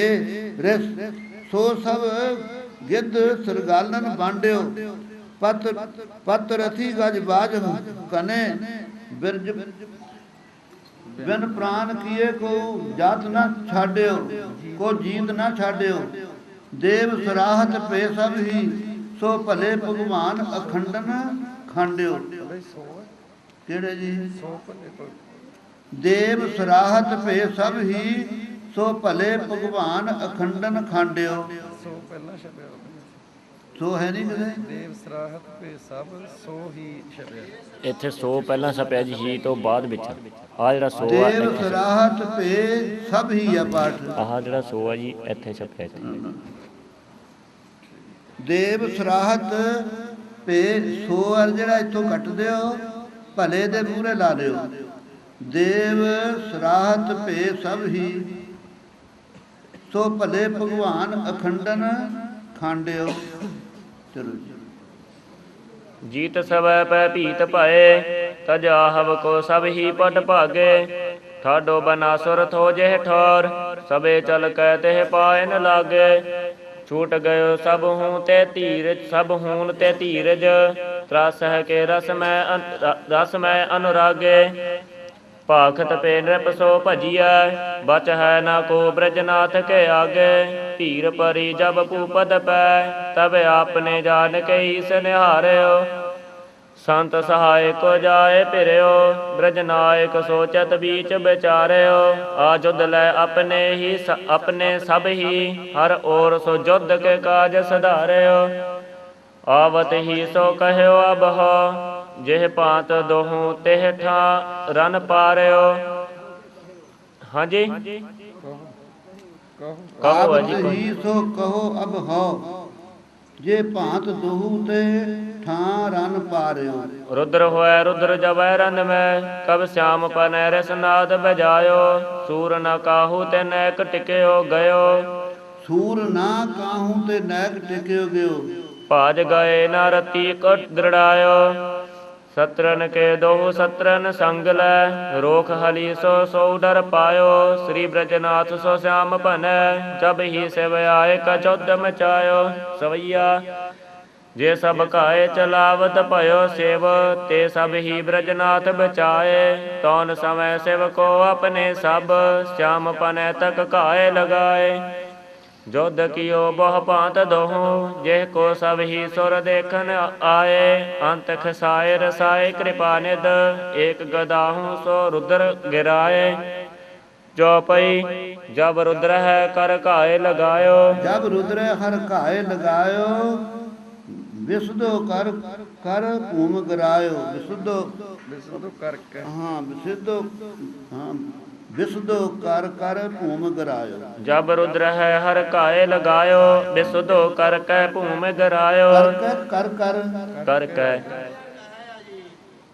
Speaker 2: रस सो सब गिद्ध सरगालन बांड्यो। पत रथी गज बाज कने बिरज बिन प्राण किए को जात न छाड्यो को जींद न छाड्यो। देव सराहत पे सब ही सो भले भगवान अखंडन खांड्यो। केड़े जी देव सराहत पे सब ही सो भले भगवान अखंडन खांड्यो। सो है नहीं किते
Speaker 3: देव सराहत पे सब सो ही छपिया।
Speaker 1: ਇੱਥੇ ਸੋ ਪਹਿਲਾਂ ਛਪਿਆ ਜੀ ਹੀ ਤੋਂ ਬਾਅਦ ਵਿੱਚ ਆ ਜਿਹੜਾ ਸੋ ਆ
Speaker 2: ਦੇਵ ਸਰਾਹਤ पे सब ही ਆ ਪਾਠ।
Speaker 1: ਆਹ ਜਿਹੜਾ ਸੋ ਆ ਜੀ ਇੱਥੇ ਛਪਿਆ ਇੱਥੇ
Speaker 2: ਦੇਵ ਸਰਾਹਤ पे ਸੋ ਅਰ ਜਿਹੜਾ ਇੱਥੋਂ ਕੱਟ ਦਿਓ ਭਲੇ ਦੇ ਮੂਹਰੇ ਲਾ ਲਿਓ। ਦੇਵ ਸਰਾਹਤ पे सब ही ਸੋ ਭਲੇ ਭਗਵਾਨ ਅਖੰਡਨ ਖਾਂਡਿਓ। ਚਲੋ ਜੀ।
Speaker 1: ਜੀਤ ਸਵੈ ਪੈ ਭੀਤ ਭਏ, ਤਜਾਹਵ ਕੋ ਸਭ ਹੀ ਪਟ ਭਾਗੇ। ਠਾਡੋ ਬਨਾਸੁਰ ਥੋ ਜਿਹ ਠੌਰ, ਸਭੇ ਚਲ ਕੈ ਤਿਹ ਪਾਇ ਨ ਲਾਗੇ। ਛੂਟ ਗਇਓ ਸਭ ਹੂੰ ਤੇ ਧੀਰਜ, ਸਭ ਹੂਨ ਤੇ ਧੀਰਜ। ਤਰਸ ਹੈ ਕੇ ਰਸ ਮੈਂ ਅਨੁਰਾਗੇ। ਭਾਖਤ ਪੇ ਨ੍ਰਿਪ ਸੋ ਭਜੀਐ, ਬਚ ਹੈ ਨਾ ਕੋ ਬ੍ਰਜਨਾਥ ਕੇ ਆਗੇ। ਧੀਰ ਪਰੀ ਜਬ ਭੂਪਤ ਪੈ, ਤਬ ਆਪਨੇ ਜਾਨ ਕੇ ਈਸ ਨਿਹਾਰਿਓ। ਸੰਤ ਸਹਾਇ ਕੋ ਜਾਏ ਫਿਰਿਓ, ਬ੍ਰਜਨਾਇਕ ਸੋਚਤ ਬੀਚ ਵਿਚਾਰਿਓ। ਆਜੁਦ ਲੈ ਆਪਣੇ ਸਭ ਹੀ, ਹਰ ਔਰ ਸੋ ਜੁਦ ਕੇ ਕਾਜ ਸਧਾਰਿਓ। ਆਵਤ ਹੀ ਸੋ ਕਹਿਓ ਅਬ ਹੋ, ਜਿਹ ਭਾਂਤ ਦੋਹੂੰ ਤਿਹ ਠਾ ਰਨ ਪਾਰਿਓ। ਹਾਂਜੀ
Speaker 3: ਕਹੋ
Speaker 1: ਕਹੋ
Speaker 2: ਆਵਤ
Speaker 1: ਜੀ
Speaker 2: ਹੀ ਸੋ ਕਹੋ ਅਬ ਹੋ, ਜੇ ਭਾਂਤ ਦੋਹੂ ਤੇ ਠਾਂ ਰਨ ਪਾਰਿਓ।
Speaker 1: ਰੁਦਰ ਹੋਇ ਰੁਦਰ ਜਬੈ ਰਨ ਮੈਂ, ਕਬ श्याम ਪਨੈ ਰਸ ਨਾਦ ਬਜਾਇਓ। ਸੂਰ ਨ ਕਾਹੂ ਤੇ ਨੈਕ ਟਿਕਿਓ ਗਇਓ,
Speaker 2: ਸੂਰ ਨਾ ਕਾਹੂ ਤੇ ਨੈਕ ਟਿਕਿਓ ਗਿਓ।
Speaker 1: ਭਾਜ ਗਏ ਨ ਰਤੀ ਕਟ ਦ੍ਰਿੜਾਇਓ। ਸਤਰਨ ਕੇ ਦੋਹੂ ਸਤਰਨ ਸੰਗ ਲੈ, ਰੋਖ ਹਲੀ ਸੋ ਸੋ ਡਰ ਪਾਇਓ। ਸ੍ਰੀ ਬ੍ਰਜਨਾਥ ਸੋ श्याम ਭਨੈ, ਜਬ ਹੀ ਸਿਵ ਆਏ ਕਚੁੱਧ ਮਚਾਇਓ। ਸਵਈਆ ਜੇ ਸਭ ਕਾਏ ਚਲਾਵਤ ਭਇਓ ਸਿਵ, ਤੇ ਸਭ ਹੀ ਬ੍ਰਜਨਾਥ ਬਚਾਏ। ਤੌਨ ਸਮੈ ਸਿਵ ਕੋ ਆਪਣੇ ਸਭ, श्याम ਭਨੈ ਤਕ ਕਾਏ ਲਗਾਏ। ਜੁਧ ਕੀਓ ਬਹੁ ਭਾਂਤ ਦੋਹੂੰ, ਜਿਹ ਕੋ ਸਭ ਹੀ ਸੁਰ ਦੇਖਨ ਆਏ। ਅੰਤ ਖਸਾਏ ਰਸਾਏ ਕਿਰਪਾ ਨਿਧ, ਏਕ ਗਦਾਹੂ ਸੋ ਰੁਦਰ ਗਿਰਾਏ। ਚੌਪਈ ਜਬ ਰੁਦਰ ਹੈ ਕਰ ਘਾਏ ਲਗਾਇਓ।
Speaker 2: ਜਬ ਰੁਦਰੈ ਹਰ ਘਾਏ ਲਗਾਇਓ, ਵਿਸੁਦੋ ਕਰ ਕਰ ਭੂਮ ਗਰਾਇਓ। ਵਿਸੁਦੋ
Speaker 3: ਵਿਸੁੱਧ ਕਰਕੇ
Speaker 2: ਹਾਂ ਵਿਸੁਦੋ ਹਾਂ ਵਿਸੁਦੋ ਕਰ ਕਰ ਭੂਮ ਗਰਾਇਓ।
Speaker 1: ਜਬ ਰੁਦਰ ਹੈ ਹਰ ਘਾਏ ਲਗਾਇਓ, ਬਿਸੁਧੋ ਕਰ ਕੈ ਭੂਮ ਗਰਾਇਓ।
Speaker 2: ਕਰ ਕਰ
Speaker 1: ਕਰ ਕੈ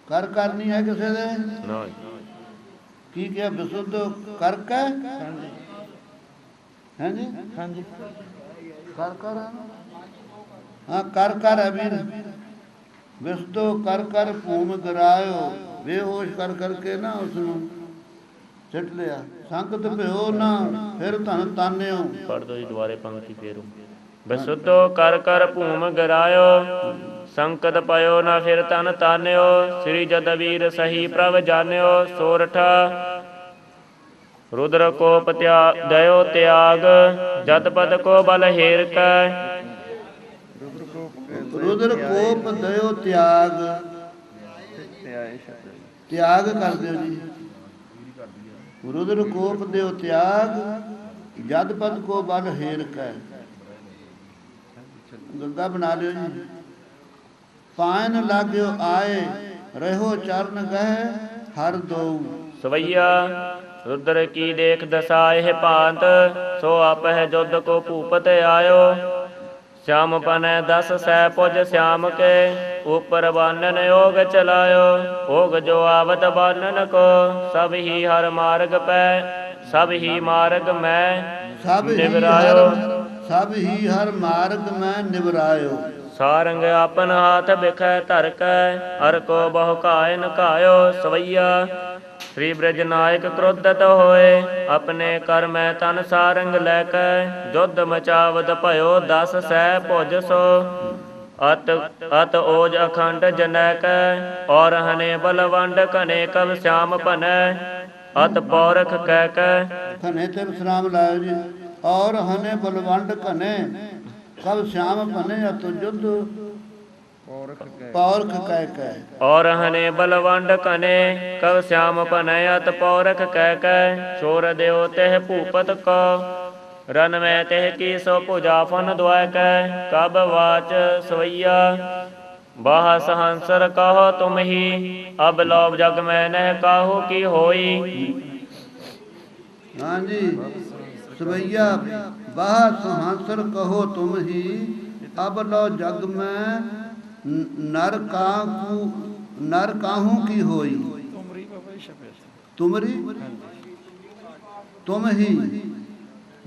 Speaker 2: ਕਰ ਕਰ ਨਹੀਂ ਹੈ ਕਿਸੇ ਦੇ।
Speaker 1: ਨਾ
Speaker 2: ਕੀ ਕਿਹਾ? ਵਿਸੁੱਧ ਕਰ ਕੈ ਹਾਂਜੀ
Speaker 3: ਹਾਂਜੀ
Speaker 2: ਕਰ ਕਰ ਹੈ ਨਾ? ਹਾਂ ਕਰ ਹੈ ਵੀਰ। ਵਿਸੁੱਧੋ ਕਰ ਕਰ ਭੂਮ ਗਰਾਇਓ। ਬੇਹੋਸ਼ ਕਰ ਕਰਕੇ ਨਾ ਉਸ ਨੂੰ ਸਿੱਟ ਲਿਆ। ਸੰਕਟ ਭਿਓ ਨਾ ਫਿਰ ਧਨ ਤਾਨਿਓ।
Speaker 1: ਪੜ੍ਹ ਦੋ ਜੀ ਦੁਆਰੇ ਪੰਕਤੀ ਫੇਰੋ। ਬਿਸੁਧੋ ਕਰ ਕਰ ਭੂਮ ਗਰਾਇਓ, ਸੰਕਟ ਪਇਓ ਨਾ ਫਿਰ ਤਨ ਤਾਨਿਓ। ਸ੍ਰੀ ਜਦਵੀਰ ਸਹੀ ਪ੍ਰਭ ਜਾਣਿਓ। ਸੋਰਠ ਰੁਦਰ ਕੋਪ ਦਇਓ ਤਿਆਗ, ਜਤ ਪਦ ਕੋ ਬਲ ਹੇਰ ਕੈ।
Speaker 2: ਰੁਦਰ ਕੋਪ ਦਇਓ ਤਿਆਗ।
Speaker 3: ਤੇ ਆਏ ਸ਼ਬਦ
Speaker 2: ਤਿਆਗ ਕਰ ਦਿਓ ਜੀ। ਰੁਦਰ ਕੋਪ ਦਿਓ ਤਿਆਗ, ਜਦ ਪਦ ਕੋ ਬਲ ਹੇਰ ਕੈ। ਗੱਗਾ ਬਣਾ ਲਿਓ ਜੀ। ਪਾਇਨ ਲਾਗਿਓ ਆਏ, ਰਹੋ ਚਰਨ ਗਹਿ ਹਰ ਦਊ।
Speaker 1: ਸਵਈਆ ਰੁਦਰ ਕੀ ਦੇਖ ਦਸਾ ਇਹ ਭਾਂਤ, ਸੋ ਆਪਹਿ ਜੁਧ ਕੋ ਭੂਪਤ ਆਇਓ। श्याम पनै दस सै पुज श्याम के, ऊपर बानन योग चलायो। भोग जो आवत बानन को, सब ही हर मार्ग पै, सब ही मार्ग मैं निवरायो।
Speaker 2: सब ही हर मार्ग में निवरायो।
Speaker 1: सारंग आपन हाथ बिखै धर कै, हर को बहु काय नकायो। सवैया श्री ब्रज नायक क्रोधत होए, अपने कर मैं तन सारंग लैकै। जुध मचावत भयो दस सै भुज सो, अत ओज अखंड जनैकै। और हने बलवंड कने कब श्याम भनै, अत पौरख कहकै।
Speaker 2: खने ते विश्राम लायो जी। और हने बलवंड कने कब श्याम भनै, अत जुध पौरख कह कै।
Speaker 1: और हने बलवंड कने कब श्याम भनै, अत पौरख कहकै। छोर देव तेह भूपत को, रन में तेह की सो भुजा फन द्वाकै। कब वाच सवैया बाह सहंसर कहो तुम ही, अब लोभ जग में नह काहू की होई।
Speaker 2: हाँ जी। सवैया बाह सहंसर कहो तुम ही, अब लो जग में नर काहू की होई। तुमरी तुम ही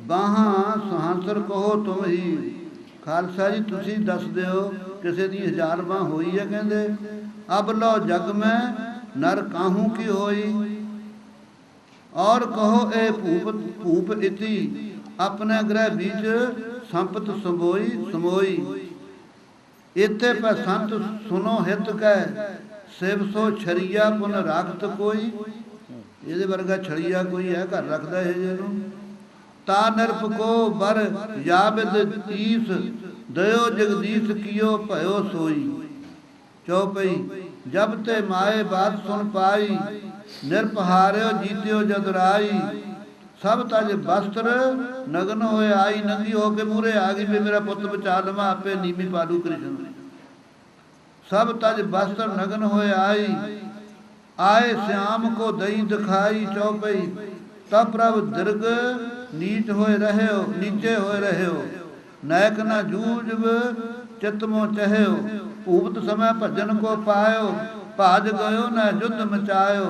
Speaker 2: बाहा सहंसर कहो तुम ही, ਖਾਲਸਾ ਜੀ ਤੁਸੀਂ ਦੱਸ ਦਿਓ ਕਿਸੇ ਦੀ 1000 ਬਾਂਹ ਹੋਈ ਹੈ ਕਹਿੰਦੇ। ਅਬ ਲੋ ਜਗ ਮੈਂ ਨਰ ਕਾਹੂ ਕੀ ਹੋਈ, ਔਰ ਕਹੋ ਇਹ ਭੂਪ ਇਤੀ ਆਪਣੇ ਗ੍ਰਹਿ ਬੀਚ ਸੰਪਤ ਸਮੋਈ। ਇਤੇ ਪੈ ਸੰਤ ਸੁਨੋ ਹਿਤ ਕੈ ਸਿਵ ਸੋ ਛਰੀਆ ਪੁਨ ਰਾਖਤ ਕੋਈ। ਇਹਦੇ ਵਰਗਾ ਛੜੀਆ ਕੋਈ ਹੈ ਘਰ ਰੱਖਦਾ ਇਹ ਜਿਹਨੂੰ। ਤਾ ਨਿਰਪ ਕੋ ਬਰ ਜਾਬਿਦ ਈਸ ਦਇਓ ਜਗਦੀਸ਼ ਕੀਓ ਭਇਓ ਸੋਈ। ਚੌਪਈ ਜਬ ਤੇ ਮਾਏ ਬਾਤ ਸੁਨ ਪਾਈ ਨਿਰਪਹਾਰਿਓ ਜੀਤਿਓ ਜਦ ਰਾਈ। ਸਭ ਤਜ ਬਸਤਰ ਨਗਨ ਹੋਏ ਆਈ, ਨੰਗੀ ਹੋ ਕੇ ਮੂਰੇ ਆ ਗਈ ਵੀ ਮੇਰਾ ਪੁੱਤ ਬਚਾ ਲਵਾਂ, ਆਪੇ ਨੀਵੀਂ ਪਾਲੂ ਕ੍ਰਿਸ਼ਨ। ਸਭ ਤਜ ਬਸਤਰ ਨਗਨ ਹੋਏ ਆਈ, ਆਏ श्याम को दई दिखाई। चौपई तब प्रभ दीर्घ नीच होए रहे हो, नीचे होए रहे हो। नायक न जूझ चित मोह चहयो, भूपत समय भजन को पायो। भाज गयो न युद्ध मचायो,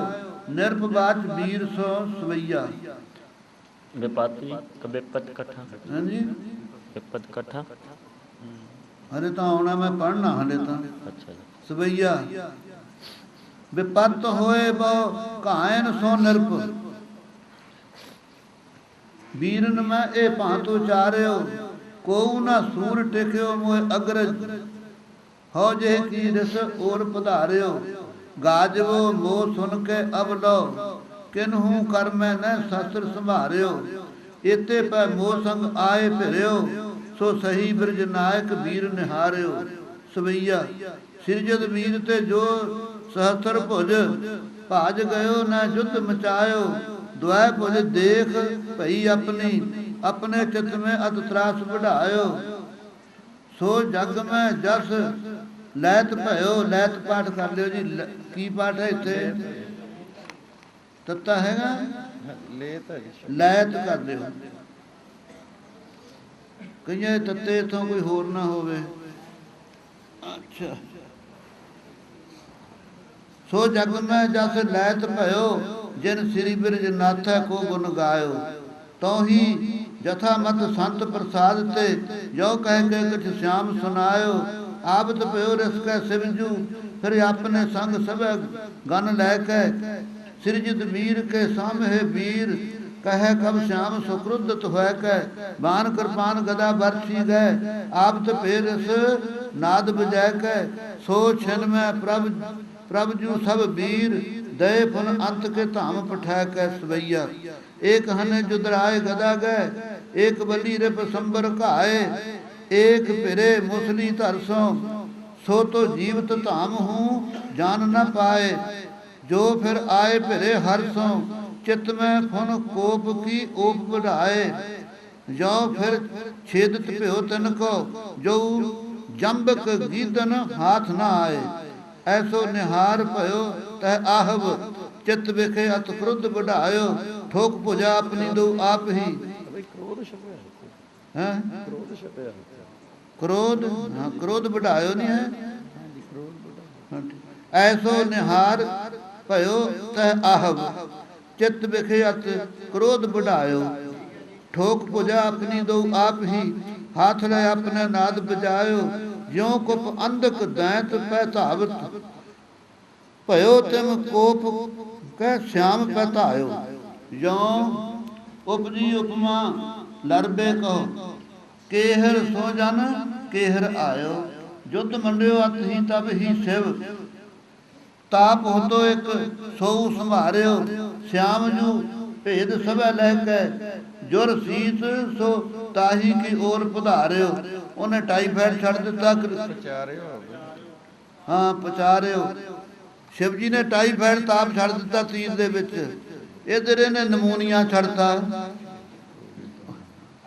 Speaker 2: निरपवाच वीर सो सवैया।
Speaker 1: विपाती विपत कथा।
Speaker 2: हाँ जी
Speaker 1: विपत कथा
Speaker 2: हले तो आना मैं पढ़ना हले तो।
Speaker 1: अच्छा जी।
Speaker 2: सवैया विपत होए बो कायन सो निरप, वीरन में ए भांत उचार्यो। को न सूर टिक्यो मोए अग्रज, हो जे की रस और पधार्यो। गाजवो मोह सुन के अब लो, किन्हू कर में न शस्त्र संभार्यो। इते पै मोह संग आए फिर्यो, सो सही ब्रज नायक वीर निहार्यो। सवैया सिरजद वीर ते जो सहस्त्र भुज, भाज गयो न युद्ध मचायो। द्वै भुज देख भई अपनी, अपने चित में अत त्रास बढ़ायो। सो जग में जस लैत भयो। लैत पाठ कर लियो जी। की पाठ है इत्थे? तत्ता हैगा लैत कर लियो। कईयां तत्ते इथों कोई होर ना होवे। अच्छा सो जग में जस लैत भयो, जिन श्री बिरज नाथै को गुण गायो। तो ही जथा मत संत प्रसाद ते, जो कह के कुछ श्याम सुनायो। आबत भयो रस कै सिवजू, फिर अपने संग सब गन लैके। सिरजित वीर के सामहे वीर, कहे कब श्याम सुक्रुद्ध होय कै। बान कृपान गदा बरछी गए, आबत पेरस नाद बजाय कै। सो छिन में प्रभ जू सब वीर, दये फुन अंत के धाम पठाय कै। सवैया एक हने जुदराए गदा गए, एक बली रिप संबर घाए। एक फिरे मुसली धरसों, सो तो जीवत धाम हूँ जान न पाए। जो फिर आए फिरे हरसों, चित में फुन कोप की ओप बढ़ाए। जो फिर छेदत प्यो तिनको, जो जंबक गीदन हाथ न आए। ऐसो निहार भयो तह आहब, चित विखे अत क्रुद्ध बढ़ायो। ठोक भुजा अपनी दो आप ही। क्रोध हाँ क्रोध बढ़ायो नहीं है। ऐसो निहार भयो तह आहब, चित विखे अत क्रोध बढ़ायो। ठोक भुजा अपनी दो आप ही, हाथ ले अपने नाद बजायो। ज्यों कुप अंधक दैंत पै धावत, भयो तिम कोप कह श्याम पै धायो। ज्यों उपजी उपमा लरबे कहो, केहर सो जन केहर आयो। युद्ध मंड्यो अत ही तब ही शिव, ताप हो तो एक सोऊ संभार्यो। श्याम जू भेद सब लह कै, जुर सीत सो ताही की ओर पधार्यो। उन्हें टाइफाइड छड़ दिता। हाँ पचारियो। शिव जी ने टाइफाइड ताप छड़ दिता तीर दे विच। इधर इन्हें नमूनिया छड़ता,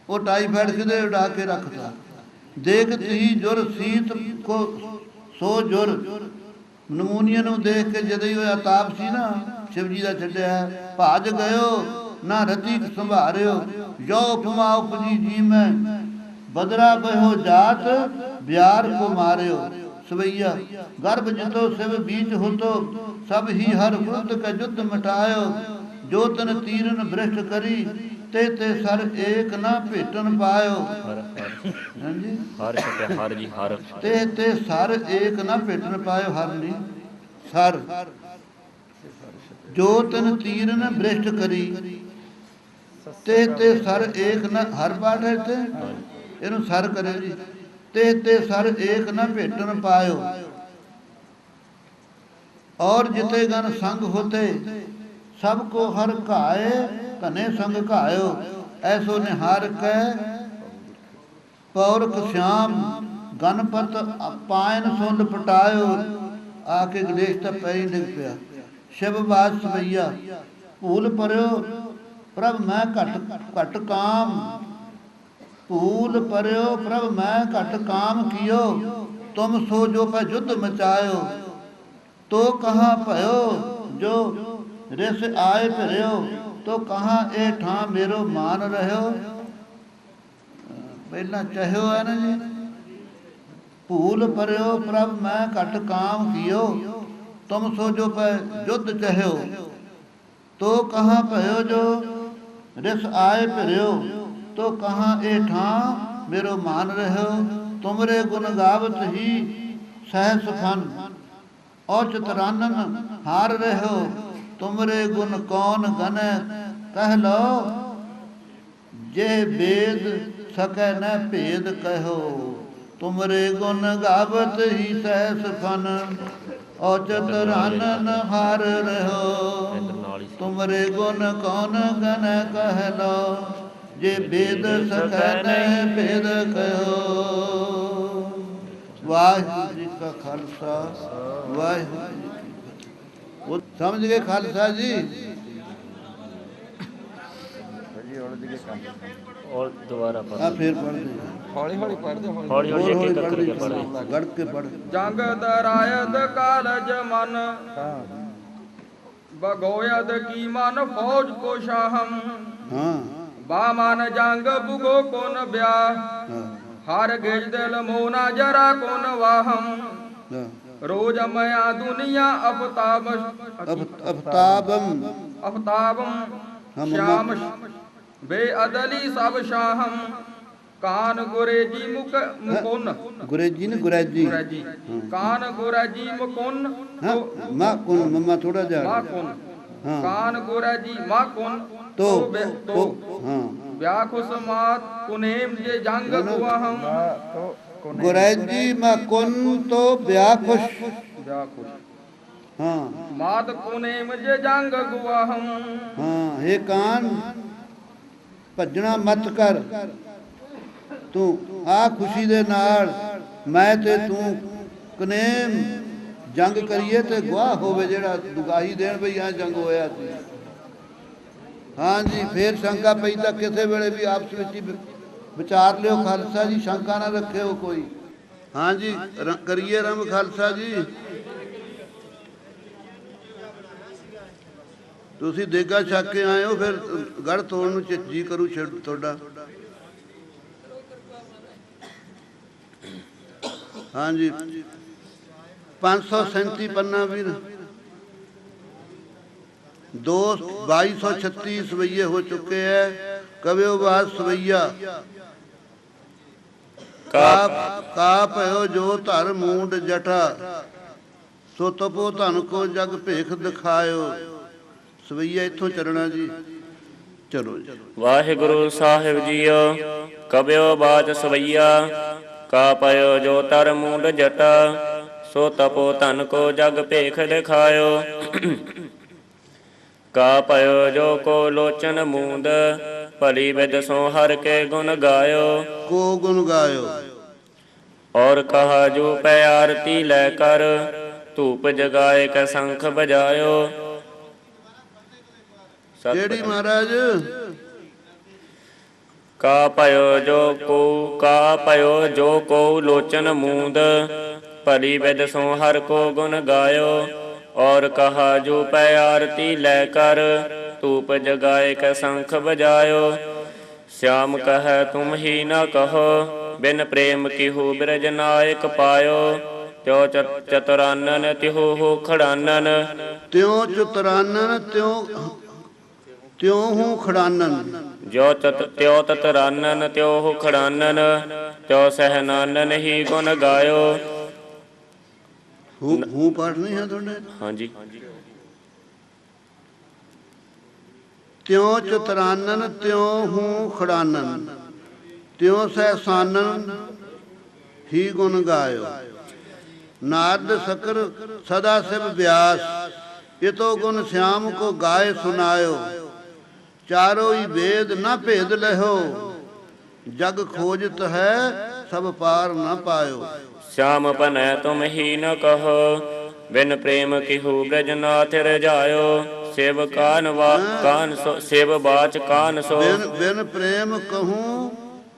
Speaker 2: वो टाइफाइड किधरे उड़ा के रखता। देखत ही जुर सीत को सो जुर। नमूनिया नूं देख के जद ही होया ताप सी ना शिव जी दा छड्डिया। भाज गयो ना रति संभारियो, जो उपमा उपजी जी में। बदरा बहो जात ब्यार को मारियो। सवैया गर्भ जितो शिव बीच हो तो, सब ही हर क्रुद्ध का युद्ध मटायो। जो तन तीरन भ्रष्ट करी, ਤੇ ਸਰ ਏਕ ਨਾ ਭੇਟਨ ਪਾਇਓ।
Speaker 1: ਹਰ ਹਰ
Speaker 2: ਹਾਂਜੀ,
Speaker 1: ਹਰ ਛਪਿਆ ਹਰ ਜੀ ਹਰ।
Speaker 2: ਤੇ ਸਰ ਏਕ ਨਾ ਭੇਟਨ ਪਾਇਓ, ਹਰ ਨਹੀਂ ਸਰ। ਜੋ ਤਨ ਤੀਰ ਨ ਬ੍ਰਿਸ਼ਟ ਕਰੀ, ਤੇ ਸਰ ਏਕ ਨਾ, ਹਰ ਪਾਠ ਹੈ ਇੱਥੇ, ਇਹਨੂੰ ਸਰ ਕਰੇ ਜੀ। ਤੇ ਸਰ ਏਕ ਨਾ ਭੇਟਨ ਪਾਇਓ, और जिते गण संग होते सबको हर घाए, घने संग घायो। ऐसो निहार कै पौरख श्याम, गणपत पायन सुन पटायो। आके गणेश ਤਾਂ ਪੈਰੀ ਡਿੱਗ ਪਿਆ। शिवबाज सवैया भूल परयो प्रभ मैं घट काम, भूल परयो प्रभ मैं घट काम कियो। तुम सो जो पै युद्ध मचायो, तो कहाँ भयो जो रिस आए फिरयो। तो कहाँ ए ਠਾਂ मेरो मान रह्यो। ਪਹਿਲਾਂ ਚਾਹਿਓ ਹੈ ਨਾ ਜੀ, ਭੂਲ ਪਰਿਓ ਪ੍ਰਭ ਮੈਂ ਘਟ ਕਾਮ ਕੀਓ। ਤੁਮ ਸੋ ਜੋ ਪੈ ਯੁੱਧ ਚਹਿਓ, ਤੋ ਕਹਾਂ ਭਇਓ ਜੋ ਰਿਸ ਆਏ ਫਿਰਿਓ। ਤੋ ਕਹਾਂ ਇਹ ਠਾਂ मेरो मान रह्यो। तुमरे गुण गावत ही सहस फन, और चितरानन हार रहो। तुमरे गुण कौन गन कह लो, जे वेद सकै न भेद कहो। तुमरे गुण गावत ही सहस फन, और चितरानन हार रहो। तुमरे गुण कौन गन कह लो, जे वेद सकै न भेद कहो। वाहिगुरू जी का खालसा, वाहिगुरू जी की फतेह। वो समझ गए खालसा जी?
Speaker 1: और दोबारा पढ़।
Speaker 2: हाँ फिर पढ़ दे,
Speaker 3: हौली हौली पढ़ दे,
Speaker 1: हौली हौली एक एक करके पढ़ दे।
Speaker 2: गढ़ के पढ़।
Speaker 3: जंग दरायद कालज मन, बगोयद की मन फौज को शाहम।
Speaker 2: हाँ
Speaker 3: बामन जंग बुगो कोन ब्याह,
Speaker 2: हाँ
Speaker 3: हर गिज दिल मोना जरा कोन वाहम।
Speaker 2: हाँ।
Speaker 3: रोज मया दुनिया अफताब,
Speaker 2: अफताबम
Speaker 3: अफताबम
Speaker 2: हम
Speaker 3: श्याम बेअदली सब शाहम। कान गुरेजी मुक मुकुन,
Speaker 2: गुरेजी ने गुरेजी
Speaker 3: गुरेजी कान गुरेजी मुकुन।
Speaker 2: हाँ माँ कुन, मम्मा थोड़ा जा
Speaker 3: माँ कुन,
Speaker 2: हाँ
Speaker 3: कान गुरेजी माँ कुन।
Speaker 2: तो हाँ
Speaker 3: व्याखुस मात कुनेम जे जंग हुआ हम।
Speaker 2: गुरेजी माँ कुन तो व्याखुश,
Speaker 3: व्याखुस
Speaker 2: हाँ
Speaker 3: मात कुनेम जे जंग हुआ हम।
Speaker 2: हाँ हे कान ਭੱਜਣਾ ਮਤ ਕਰ, ਤੂੰ ਆ ਖੁਸ਼ੀ ਦੇ ਨਾਲ ਮੈਂ ਤੇ ਤੂੰ ਕਨੇਮ ਜੰਗ ਕਰੀਏ ਤੇ ਗਵਾਹ ਹੋਵੇ ਜਿਹੜਾ ਦੁਗਾਹੀ ਦੇਣ ਬਈ ਆ ਜੰਗ ਹੋਇਆ ਸੀ। ਹਾਂਜੀ ਫੇਰ ਸ਼ੰਕਾ ਪਈ ਤਾਂ ਕਿਸੇ ਵੇਲੇ ਵੀ ਆਪਸ ਵਿੱਚ ਹੀ ਵਿਚਾਰ ਲਿਓ ਖਾਲਸਾ ਜੀ, ਸ਼ੰਕਾ ਨਾ ਰੱਖਿਓ ਕੋਈ। ਹਾਂਜੀ ਕਰੀਏ ਰਮ ਖਾਲਸਾ ਜੀ। ਤੁਸੀਂ ਦੇਗਾ ਛੱਕ ਕੇ ਆਏ ਹੋ, ਫਿਰ ਗੜ ਤੋੜਨ ਨੂੰ ਜੀ ਕਰੂ ਤੁਹਾਡਾ। ਹਾਂਜੀ 537 ਪੰਨਾ ਵੀਰ, 2236 ਸਵਈਏ ਹੋ ਚੁੱਕੇ ਹੈ। ਕਵਿਓ ਬਾਦ ਸਵਈਆ ਕਾ ਭਇਓ ਜੋ ਧਰ ਮੂੰਡ ਜਟਾ, ਸੋ ਤਪੋ ਧਨ ਕੋ ਜਗ ਭੇਖ ਦਿਖਾਇਓ। ਸਵਈਆ ਇੱਥੋਂ ਚੱਲਣਾ ਜੀ, ਚਲੋ ਜੀ।
Speaker 1: ਵਾਹਿਗੁਰੂ ਸਾਹਿਬ ਜੀਓ। ਕਬਿਓ ਬਾਚ ਸਵਈਆ, ਕਾ ਪਇਓ ਜੋ ਤਰ ਮੂੰਡ ਜਟਾ, ਸੋ ਤਪੋ ਧਨ ਕੋ ਜਗ ਭੇਖ ਦਿਖਾਇਓ। ਕਾ ਪਇਓ ਜੋ ਕੋ ਲੋਚਨ ਮੂੰਦ, ਭਲੀ ਵਿਦ ਸੋ ਹਰ ਕੇ ਗੁਣ ਗਾਇਓ।
Speaker 2: ਕੋ ਗੁਣ ਗਾਇਓ।
Speaker 1: ਔਰ ਕਹਾ ਜੋ ਪੈ ਆਰਤੀ ਲੈ ਕਰ, ਧੂਪ ਜਗਾਏ ਕੈ ਸੰਖ ਬਜਾਇਓ।
Speaker 2: ਕਿਹੜੀ ਮਹਾਰਾਜ?
Speaker 1: ਕਾ ਪਇਓ ਜੋ ਕੋ ਲੋਚਨ ਮੂੰਦ, ਭਲੀ ਵਿਦ ਸੋ ਹਰ ਕੋ ਗੁਣ ਗਾਇਓ। ਔਰ ਕਹਾ ਜੋ ਪੈ ਆਰਤੀ ਲੈ ਕਰ, ਧੂਪ ਜਗਾਏ ਕੈ ਸੰਖ ਬਜਾਇਓ। श्याम कह तुम ही न कहो, बिन प्रेम किहु बिरज नायक पायो। त्यों चतुरानन तिहु हो खड़ानन,
Speaker 2: त्यों चतुरानन त्यों हूँ खड़ानन।
Speaker 1: ਜੋ ਤਤ ਤਿਉ ਤਤ ਰਾਨਨ ਤਿਉ ਖੜਾਨਨ ਤਿਉ ਸਹਿ ਨਾਨਨ ਹੀ ਗੁਣ ਗਾਇਓ।
Speaker 2: ਹੂੰ ਪਾਠ ਨਹੀਂ ਹੈ ਤੁਹਾਡੇ?
Speaker 1: ਹਾਂਜੀ।
Speaker 2: ਤਿਉ ਚਤਰਾਨਨ ਤਿਉ ਹੂੰ ਖੜਾਨਨ ਤਿਉ ਸਹਿ ਸਾਨਨ ਹੀ ਗੁਣ ਗਾਇਓ। नारद सकर सदा शिव व्यास ये तो गुण श्याम को गाय सुनायो। चारों ही वेद न भेद लहो जग खोजत है सब पार न पायो।
Speaker 1: श्याम पनै तुम ही न कहो बिन प्रेम किहु ब्रजनाथ रजायो। शिव कान कान सो शिव बाच कान सो
Speaker 2: बिन प्रेम कहूँ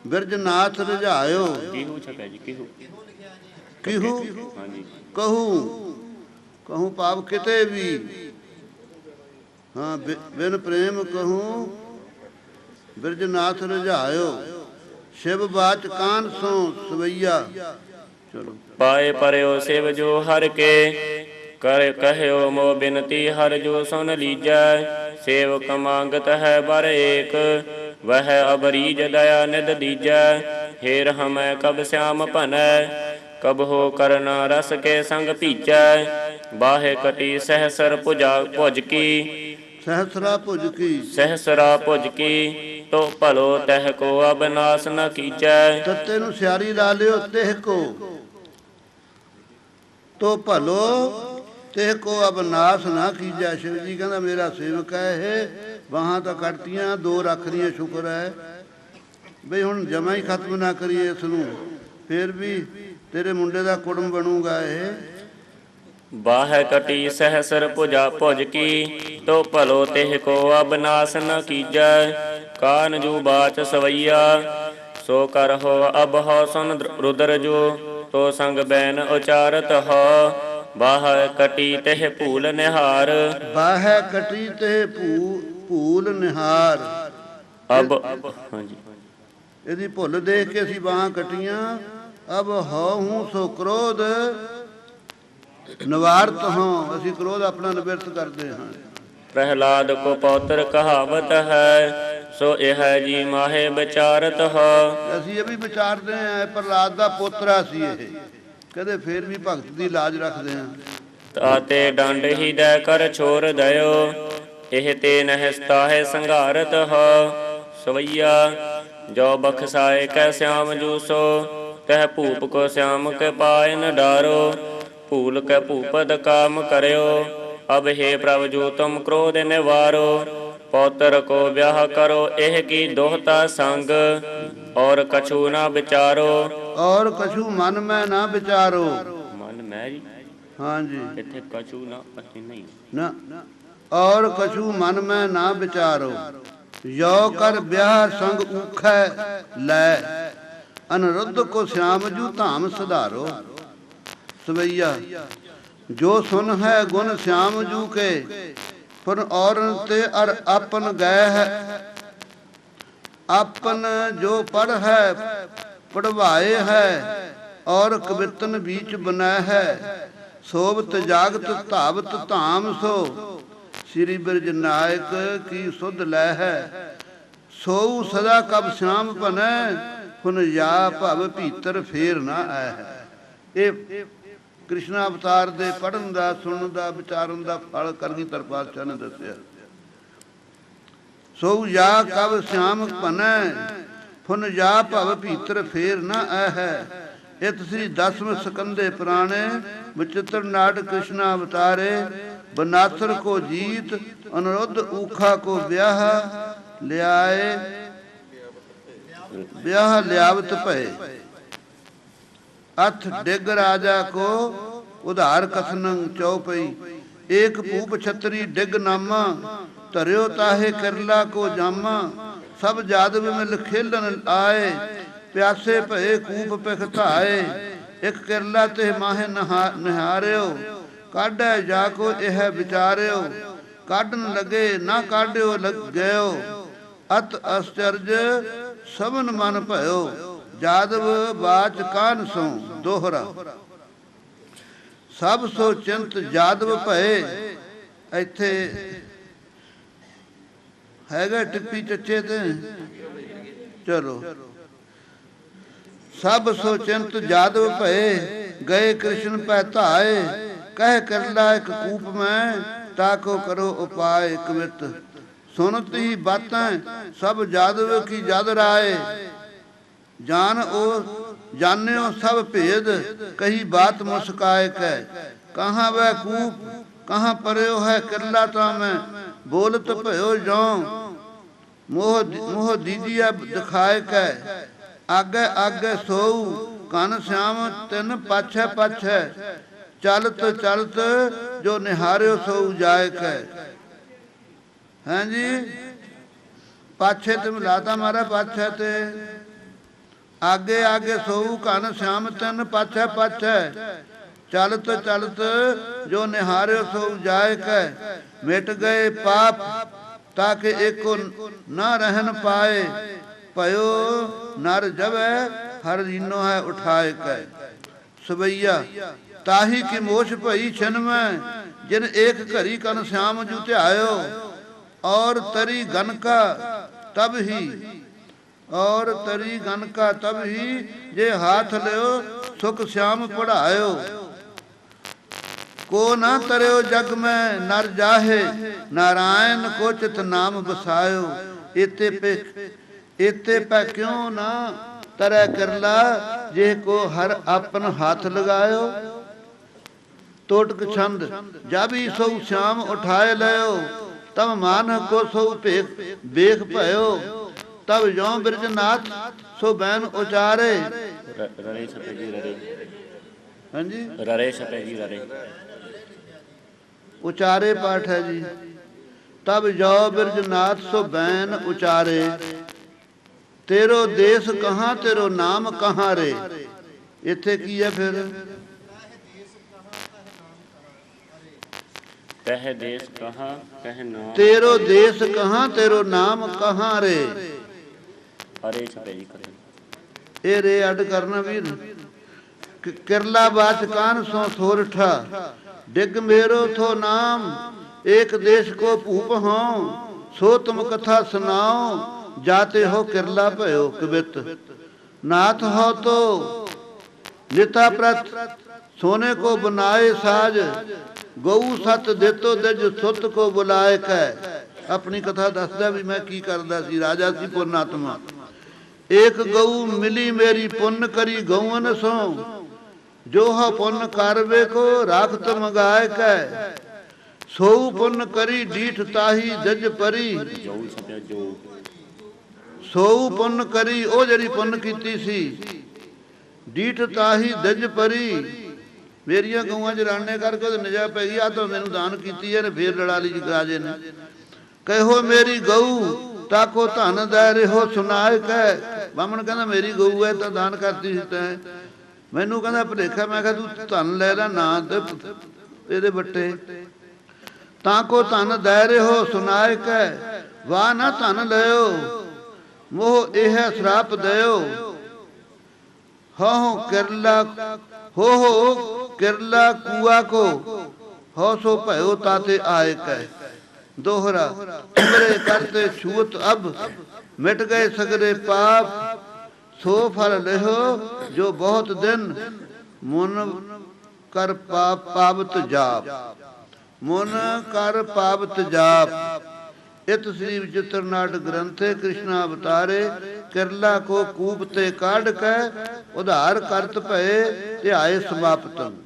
Speaker 2: ब्रजनाथ रजायो।
Speaker 1: किहु छपै जी किहु
Speaker 2: किहू कहूँ कहूँ पाप किते भी। हाँ बिन प्रेम कहूँ ब्रजनाथ रजायो। शिव बाच कान सो सवैया। चलो
Speaker 1: पाए परयो शिव जो हर के कर कहयो मो बिनती हर जो सुन लीजै। सेवक मांगत है बर एक वह अबरीज दया निध दीजै। हेर हमै कब श्याम भनै कब हो करना रस के संग पीचै। बाहे कटी सहसर भुज की
Speaker 2: सहसरा भुज की
Speaker 1: सहसरा भुज की तो भलो तह को अब नाश न कीचै।
Speaker 2: तत्ते नूं सियारी ला लियो तेह को तो भलो तेह को अब नाश ना कीजै। शिव जी कहंदा मेरा सेवक है ਇਹ ਬਾਹਾਂ ਤਾਂ ਕੱਟਤੀਆਂ ਦੋ ਰੱਖ ਲੀਆਂ ਸ਼ੁਕਰ ਹੈ ਬਈ ਹੁਣ ਜਮਾ ਹੀ ਖਤਮ ਨਾ ਕਰੀਏ ਇਸ ਨੂੰ ਫਿਰ ਵੀ ਤੇਰੇ ਮੁੰਡੇ ਦਾ ਕੁੜਮ ਬਣੂਗਾ ਇਹ।
Speaker 1: बाह कटी सहसर भुज की तो भलो तेह को अब नाश न कीजै। कान जू बाच सवैया सो कर हो अब हो सुन रुद्र जो तो संग बैन उचारत हो। बाह कटी तेह भूल निहार
Speaker 2: बाह कटी तेह भूल निहार।
Speaker 1: अब ਹਾਂਜੀ
Speaker 2: ਇਹਦੀ ਭੁੱਲ ਦੇਖ ਕੇ ਅਸੀਂ ਬਾਹਾਂ ਕੱਟੀਆਂ। ਅਬ ਹਉ ਸੋ ਕ੍ਰੋਧ ਨਿਵਾਰਤ ਹਾਂ ਅਸੀਂ ਕ੍ਰੋਧ ਆਪਣਾ ਨਿਵਰਤ ਕਰਦੇ ਹਾਂ।
Speaker 1: प्रहलाद को पौत्र कहावत है सो यह जी माहे विचारत हो।
Speaker 2: ਅਸੀਂ ਇਹ ਵੀ ਵਿਚਾਰਦੇ ਹਾਂ ਪ੍ਰਹਲਾਦ ਦਾ ਪੋਤਰਾ ਸੀ ਇਹ ਕਦੇ ਫੇਰ ਵੀ ਭਗਤ ਦੀ ਲਾਜ ਰੱਖਦੇ ਹਾਂ।
Speaker 1: ਤਾਤੇ ਡੰਡ ਹੀ ਦੈ ਕਰ ਛੋਰ ਦਇਓ ਇਹ ਤੇ ਨਹਿਸਤਾ ਹੈ ਸੰਘਾਰਤ ਹੋ। ਸਵਈਆ ਜੋ ਬਖਸਾਏ ਕੈ श्याम जूसो तह भूप को श्याम के पाए न डारो। भूल के भूपद काम करयो अब हे प्रभु जो तुम क्रोध निवारो। पौत्र को ब्याह करो एह की दोहता संग और कछु ना विचारो।
Speaker 2: और कछु मन में ना विचारो।
Speaker 1: मन में जी
Speaker 2: हाँ जी
Speaker 1: इत्थे कछु ना नहीं
Speaker 2: ना और कछु मन में ना विचारो। यो कर ब्याह संग ऊखै लै अनिरुद्ध को श्याम जू धाम सुधारो। सवैया जो सुन है गुण श्याम जू के पर और ते अर अपन गए है। अपन जो पढ़ है पढ़वाए है और कवितन बीच बनाए है। सोबत जागत धावत धाम सो श्री बिरज नायक की सुध लै है। सोऊ सदा कब श्याम भनै हुन या भव भीतर फेर ना आए है। ਇਹ ਕ੍ਰਿਸ਼ਨ ਅਵਤਾਰ ਦੇ ਪੜ੍ਹਨ ਦਾ ਸੁਣਨ ਦਾ ਵਿਚਾਰਨ ਦਾ ਫਲ ਕਲਗੀਧਰ ਪਾਤਸ਼ਾਹ ਨੇ ਦੱਸਿਆ। ਸੋ ਜਾ ਕਬ श्याम ਭਨੈ ਫੁਨ ਜਾ ਭਵ ਭੀਤਰ ਫੇਰ ਨਾ ਆਏ ਹੈ। ਇਤ ਸ੍ਰੀ ਦਸਮ ਸਕੰਦੇ ਪੁਰਾਣੇ ਵਿਚਿਤ੍ਰ ਨਾਟ ਕ੍ਰਿਸ਼ਨ ਅਵਤਾਰੇ। ਬਨਾਸਰ ਕੋ ਜੀਤ ਅਨੁਰੁੱਧ ਊਖਾ ਕੋ ਵਿਆਹ ਲਿਆਏ ब्याह लियावत भय। अथ डिग राजा को उधार कथनंग चौपई। एक भूप छतरी डिग नामा धरियो ताहे करला को जामा। सब जादव मिल खेलन आए प्यासे भये कूप पिखताए। एक करला ते माहे निहारियो काढ़ै जाको यह विचारियो। काढ़न लगे ना काढ़ियो लग गयो अत आश्चर्य सबन मन भयो। जादव बाच कान सो दोहरा सब सो चिंत जादव भये। ਇੱਥੇ हैगा टिप्पी चच्चे ते चलो। सब सो चिंत जादव भये गए कृष्ण पै धाए कह करला एक कूप में ताको करो उपाय कवित सुनत ही बातें सब जादव की जद राय जान ओ जान्यो सब भेद कही बात मुस्काए कै कहाँ वह कूप कहाँ परयो है करला ता मैं बोलत भयो जौ मोह मोह दीजिया दिखाए कै आगे आगे सोऊ कन श्याम तिन पाछे पाछे चलत चलत जो निहार्यो सोऊ जाए कै। हैं जी पाछे ते मिलाता मारा पाछे ते आगे आगे सोऊ कन श्याम तिन पाछे पाछे चलत चलत जो निहार्यो सोऊ जाए कै मिट गए पाप ताकि एको न रहन पाए पयो नर जब हर दीनो है उठाए कै। सवैया ताही की मोश भई छिन में जिन एक घड़ी कन श्याम जू ध्यायो और तरी गन का तब ही और तरी गन का तब ही जे हाथ लियो सुख श्याम पढ़ायो को न तरयो जग में नर जाहे नारायण को चित नाम बसायो इते पे क्यों ना तरह करला जे को हर अपन हाथ लगायो। तोटक छंद जब ही सौ श्याम उठाए लयो तब मान को सौ बेख भयो तब जो ब्रजनाथ सो बैन उचारे
Speaker 1: ररे छपे जी ररे।
Speaker 2: हाँ जी
Speaker 1: ररे छपे जी ररे
Speaker 2: उचारे पाठ है जी। तब जो ब्रजनाथ सो बैन उचारे तेरो देश कहाँ तेरो नाम कहाँ रे। इत्थे की है फिर
Speaker 1: कह देश कहाँ कह नाम
Speaker 2: तेरो देश कहाँ तेरो नाम कहाँ रे।
Speaker 1: अरे छपे जी करे
Speaker 2: ए रे अड करना वीर किरला बाच कान सो थोरठा डिग मेरो थो नाम एक देश को भूप हों सो तुम कथा सुनाओ जाते हो किरला भयो कवित नाथ हो तो निता प्रत सोने को बनाए साज गऊ सत देतो दज सुत को बुलाए कै। अपनी कथा दसदा भी मैं की करदा सी राजा सी पुण्यात्मा एक गऊ मिली मेरी पुण्य करी गऊन सो जो हो पुण्य कारवे को राखत मंगाए कै सो पुण्य करी डीठ ताही दज परी
Speaker 1: जो छपे जो
Speaker 2: सो पुण्य करी ओ जड़ी पुण्य कीती सी डीठ ताही दज परी मेरिया गऊआं च राणे करके निजा पै गई आ तो मैनू दान कीती है फिर लड़ा ली राजे ने कहो मेरी गऊ ताको धन दै रहो सुनाए कै। बामण कहंदा मेरी गऊ है तो दान करती सी तैं मैनू कहंदा भुलेखा मैं कहा तू धन लै ला ना ते ਇਹਦੇ ਬੱਟੇ ਤਾਂ ਕੋ ਧਨ ਦੇ ਰਹੋ ਸੁਨਾਇ ਕੈ ਵਾਹ ਨਾ ਧਨ ਲਿਓ ਮੋਹ ਇਹ ਸਰਾਪ ਦਿਓ ਹੋ ਕਿਰਲਾ ਹੋ ਕਿਰਲਾ ਕੂਆ ਕੋ ਹੋ ਸੋ ਭਇਓ ਤਾਤੇ ਆਏ ਕੈ दोहरा तुमरे करते छूत अब मिट गए सगरे पाप सो फल लेहो जो बहुत दिन मुन कर पावत जाप मुन कर पावत जाप। इत श्री विचित्रनाट ग्रंथे कृष्णा अवतारे किरला को कूपते काढ़ कै उधार करत भये ध्याए समाप्तन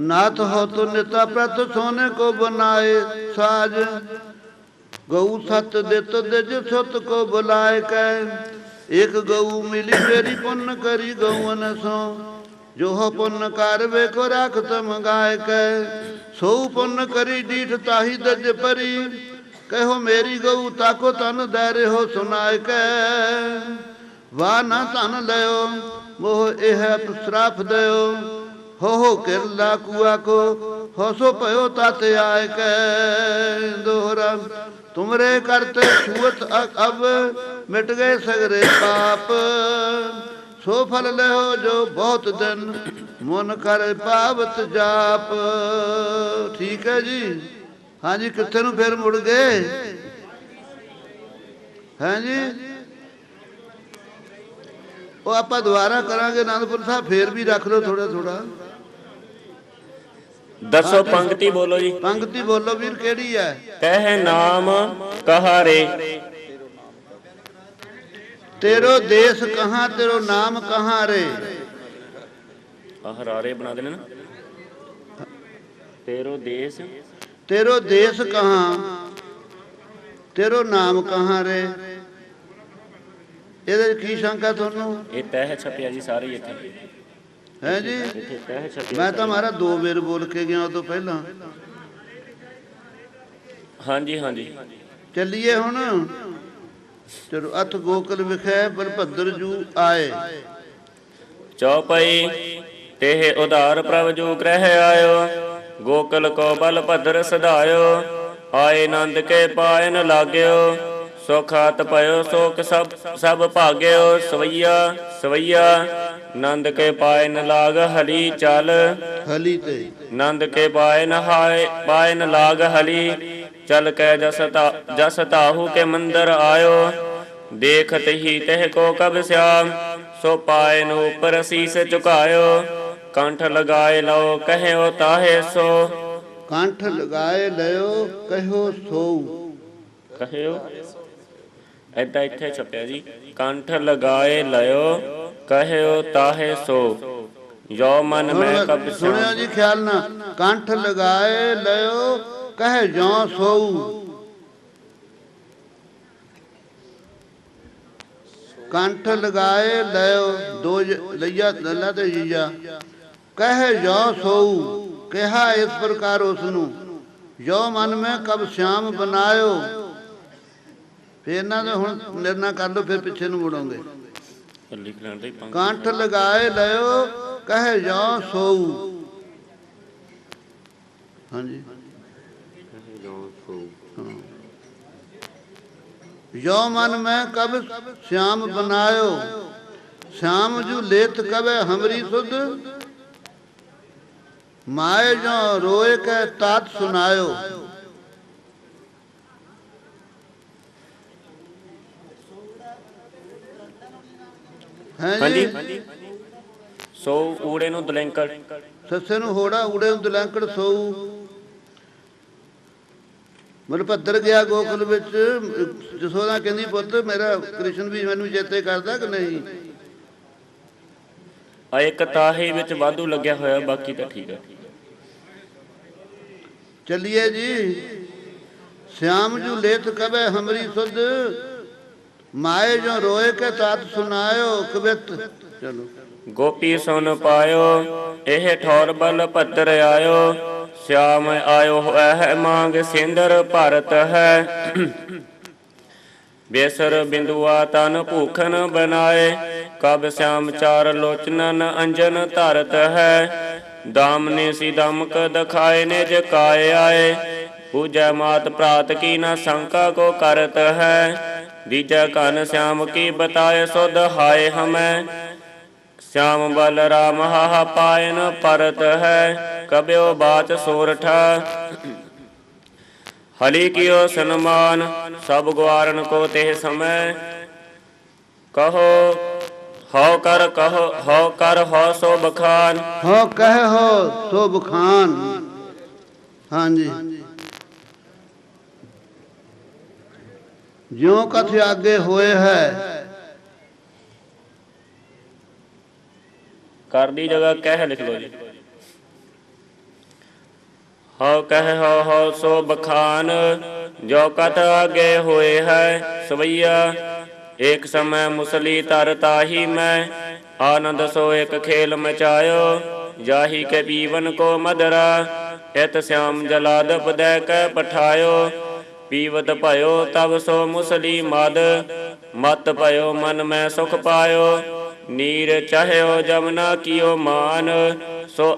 Speaker 2: नाथ हो तो निता प्रत सोने को बनाए साज गऊ सत दित दिज सुत को बुलाए कै एक गऊ मिली मेरी पुण्य करी गऊन सो जो हो पुण्य कारवे को राखत मंगाए कै सो पुण्य करी डीठ ताही दज परी कहो मेरी गऊ ताको तन दैरे हो सुनाए कै वाह ना तन लयो मोह एह श्राप दयो हो किरला कुआ को हो सो पयो ताते आए कै दोहरा तुमरे करते छूत अब मिट गए सगरे पाप सो फल लेहो जो बहुत दिन मुन कर पावत जाप। ठीक है जी। हाँ जी किथे नूं फिर मुड़ गए ਹੈ ਜੀ। ਉਹ ਆਪਾਂ ਦੁਬਾਰਾ ਕਰਾਂਗੇ ਆਨੰਦਪੁਰ ਸਾਹਿਬ, ਫੇਰ ਵੀ ਰੱਖ ਲਓ ਥੋੜਾ ਥੋੜਾ।
Speaker 1: ਦੱਸੋ ਪੰਕਤੀ ਬੋਲੋ ਜੀ।
Speaker 2: ਪੰਕਤੀ ਬੋਲੋ ਵੀਰ, ਕਿਹੜੀ ਹੈ?
Speaker 1: ਕਹਿ ਨਾਮ ਕਹਾਰੇ,
Speaker 2: ਤੇਰੋ ਦੇਸ ਕਹਾਂ, ਤੇਰੋ ਨਾਮ ਕਹਾਂ ਰੇ।
Speaker 1: ਹਰਾਰੇ ਬਣਾ ਦੇਣਾ ਨਾ। ਤੇਰੋ ਦੇਸ,
Speaker 2: ਤੇਰੋ ਦੇਸ ਕਹਾਂ, ਤੇਰੋ ਨਾਮ ਕਹਾਂ ਰੇ। ਇਹਦੇ ਕੀ ਸ਼ੰਕਾ ਤੁਹਾਨੂੰ?
Speaker 1: ਇਹ ਤਹਿ ਛਪਿਆ ਜੀ ਸਾਰੇ ਇੱਥੇ
Speaker 2: ਹੈ ਜੀ।
Speaker 1: ਇੱਥੇ ਤਹਿ ਛਪਿਆ।
Speaker 2: ਮੈਂ ਤਾਂ ਮਾਰਾ 2 ਵੇਰ ਬੋਲ ਕੇ ਗਿਆ ਉਹ ਤੋਂ ਪਹਿਲਾਂ।
Speaker 1: ਹਾਂਜੀ ਹਾਂਜੀ
Speaker 2: ਚੱਲੀਏ ਹੁਣ। ਚਲੋ ਅਥ ਗੋਕਲ ਵਿਖੇ ਬਲਭੱਦਰ ਜੂ ਆਏ।
Speaker 1: ਚੌਪਈ ਤੇਹ ਉਧਾਰ ਪ੍ਰਭ ਜੂ ਗ੍ਰਹਿ ਆਇਓ, ਗੋਕਲ ਕੋ ਬਲ ਭਦਰ ਸਧਾਇਓ, ਆਏ ਨੰਦ ਕੇ ਪਾਇਨ ਲਾਗਿਓ, ਸੁਖਾਤ ਭਇਓ ਸੋਖ ਸਭ ਭਾਗਿਓ। ਸਵਈਆ ਸਵਈਆ ਨੰਦ ਕੇ ਪਾਇਨ ਲਾਗ ਹਲੀ ਚਲ,
Speaker 2: ਹਲੀ ਤੇ
Speaker 1: ਨੰਦ ਕੇ ਪਾਇਨ ਲਾਗ ਹਲੀ, ਚਲ ਕੇ ਜਸ ਤਾਹੂ ਕੇ ਮੰਦਰ ਆਇਓ, ਦੇਖਤ ਹੀ ਤਹ ਕੋ ਕਬ श्याम, ਸੋ ਪਾਇਨ ਉਪਰ ਸੀਸ ਝੁਕਾਇਓ, ਕੰਠ ਲਗਾਏ ਲਓ ਕਹਿਓ ਤਾਹੇ ਸੋ।
Speaker 2: ਕੰਠ ਲਗਾਏ ਲਿਓ ਕਹਿਓ ਸੋ।
Speaker 1: ਕਹਿਓ ਏਦਾਂ ਇੱਥੇ ਛਪਿਆ ਜੀ। ਕੰਠ ਲਗਾਏ ਲਿਓ ਕਹਿਓ ਤਾਹੇ ਸੋ, ਜੋ ਮਨ ਮੈਂ ਕਬ
Speaker 2: ਸੁਣਿਓ ਜੀ ਖਿਆਲ ਨਾਲ। ਕੰਠ ਲਗਾਏ ਲਿਓ ਕਹਿ ਜੋ ਸੋਊ। ਕੰਠ ਲਗਾਏ ਲਿਓ, 2 ਲਈਆ ਲੱਲਾ ਤੇ ਜੀਆ। ਕਹਿ ਜੋ ਸੋਊ, ਕਿਹਾ ਇਸ ਪ੍ਰਕਾਰ ਉਸ ਨੂੰ, ਜੋ ਮਨ ਮੈਂ ਕਬ ਸ਼ਾਮ ਬਨਾਇਓ। ਫੇਰ ਇਹਨਾਂ ਦੇ ਹੁਣ ਨਿਰਣਾ ਕਰ ਲਓ, ਫਿਰ ਪਿੱਛੇ ਨੂੰ ਮੁੜੋਗੇ।
Speaker 1: ਲਿਖ ਲੈਣ ਦੇ
Speaker 2: ਕੰਠ ਲਗਾਏ ਲਿਓ ਕਹਿ ਜੋ ਸੋਊ। ਹਾਂਜੀ ਜੋ मन में कब श्याम बनायो, श्याम जू लेत कबे हमरी सुध, माए जो रोए के तात सुनायो।
Speaker 1: ਹਾਂਜੀ ਸੋ ਊੜੇ ਨੂੰ ਦਲੈਂਕੜ,
Speaker 2: ਸੱਸੇ ਨੂੰ ਹੋੜਾ, ਊੜੇ ਨੂੰ ਦਲੈਂਕੜ ਸੋਊ। ਬਲਭੱਦਰ ਗਿਆ ਗੋਕੁਲ ਵਿੱਚ। ਜਸੋਦਾ ਕਹਿੰਦੀ ਪੁੱਤ ਮੇਰਾ ਕ੍ਰਿਸ਼ਨ ਵੀ ਮੈਨੂੰ ਚੇਤੇ ਕਰਦਾ ਕਿ ਨਹੀਂ?
Speaker 1: ਆ ਇੱਕ ਤਾਹੇ ਵਿੱਚ ਵਾਧੂ ਲੱਗਿਆ ਹੋਇਆ, ਬਾਕੀ ਤਾਂ ਠੀਕ ਹੈ।
Speaker 2: ਚੱਲੀਏ ਜੀ। श्याम जू लेत कबे हमरी सुध, माए जो रोए के तात सुनायो कबित। चलो
Speaker 1: ਗੋਪੀ ਸੁਨ ਪਾਇਓ ਇਹ ਠੌਰ ਬਲ ਭੱਦਰ ਆਇਓ, श्याम आयो है मांग सिंदर भारत है, बेसर बिंदुआ तन भूखन बनाए, कब श्याम चार लोचनन अंजन धरत है, दामने सी दमक दखाए निज काय आए, पूजै मात प्रात की न शंका को करत है, दीजै कन श्याम की बताए सुध हाय हमें, श्याम बल राम हाहा पायन परत है, कब्यो बात सोरठा हली कियो सन्मान, सब ग्वारन को तेह समय, कहो हो कर कहो हो कर हो सो बखान,
Speaker 2: हो कह हो सो बखान। हाँ जी ज्यों कथ आगे होए है,
Speaker 1: कर दी जगह कह लिख लो जी। हो कह हो सो बखान, जो कथ आगे होए है सवैया, एक समय मुसली तर ताही में, आनंद सो एक खेल मचायो, जाही के पीवन को मदरा, इत श्याम जलादप दै कै पठायो, पीवत भयो तब सो मुसली मद, मत भयो मन में सुख पायो, नीर चाह्यो जमुना कियो मान, सो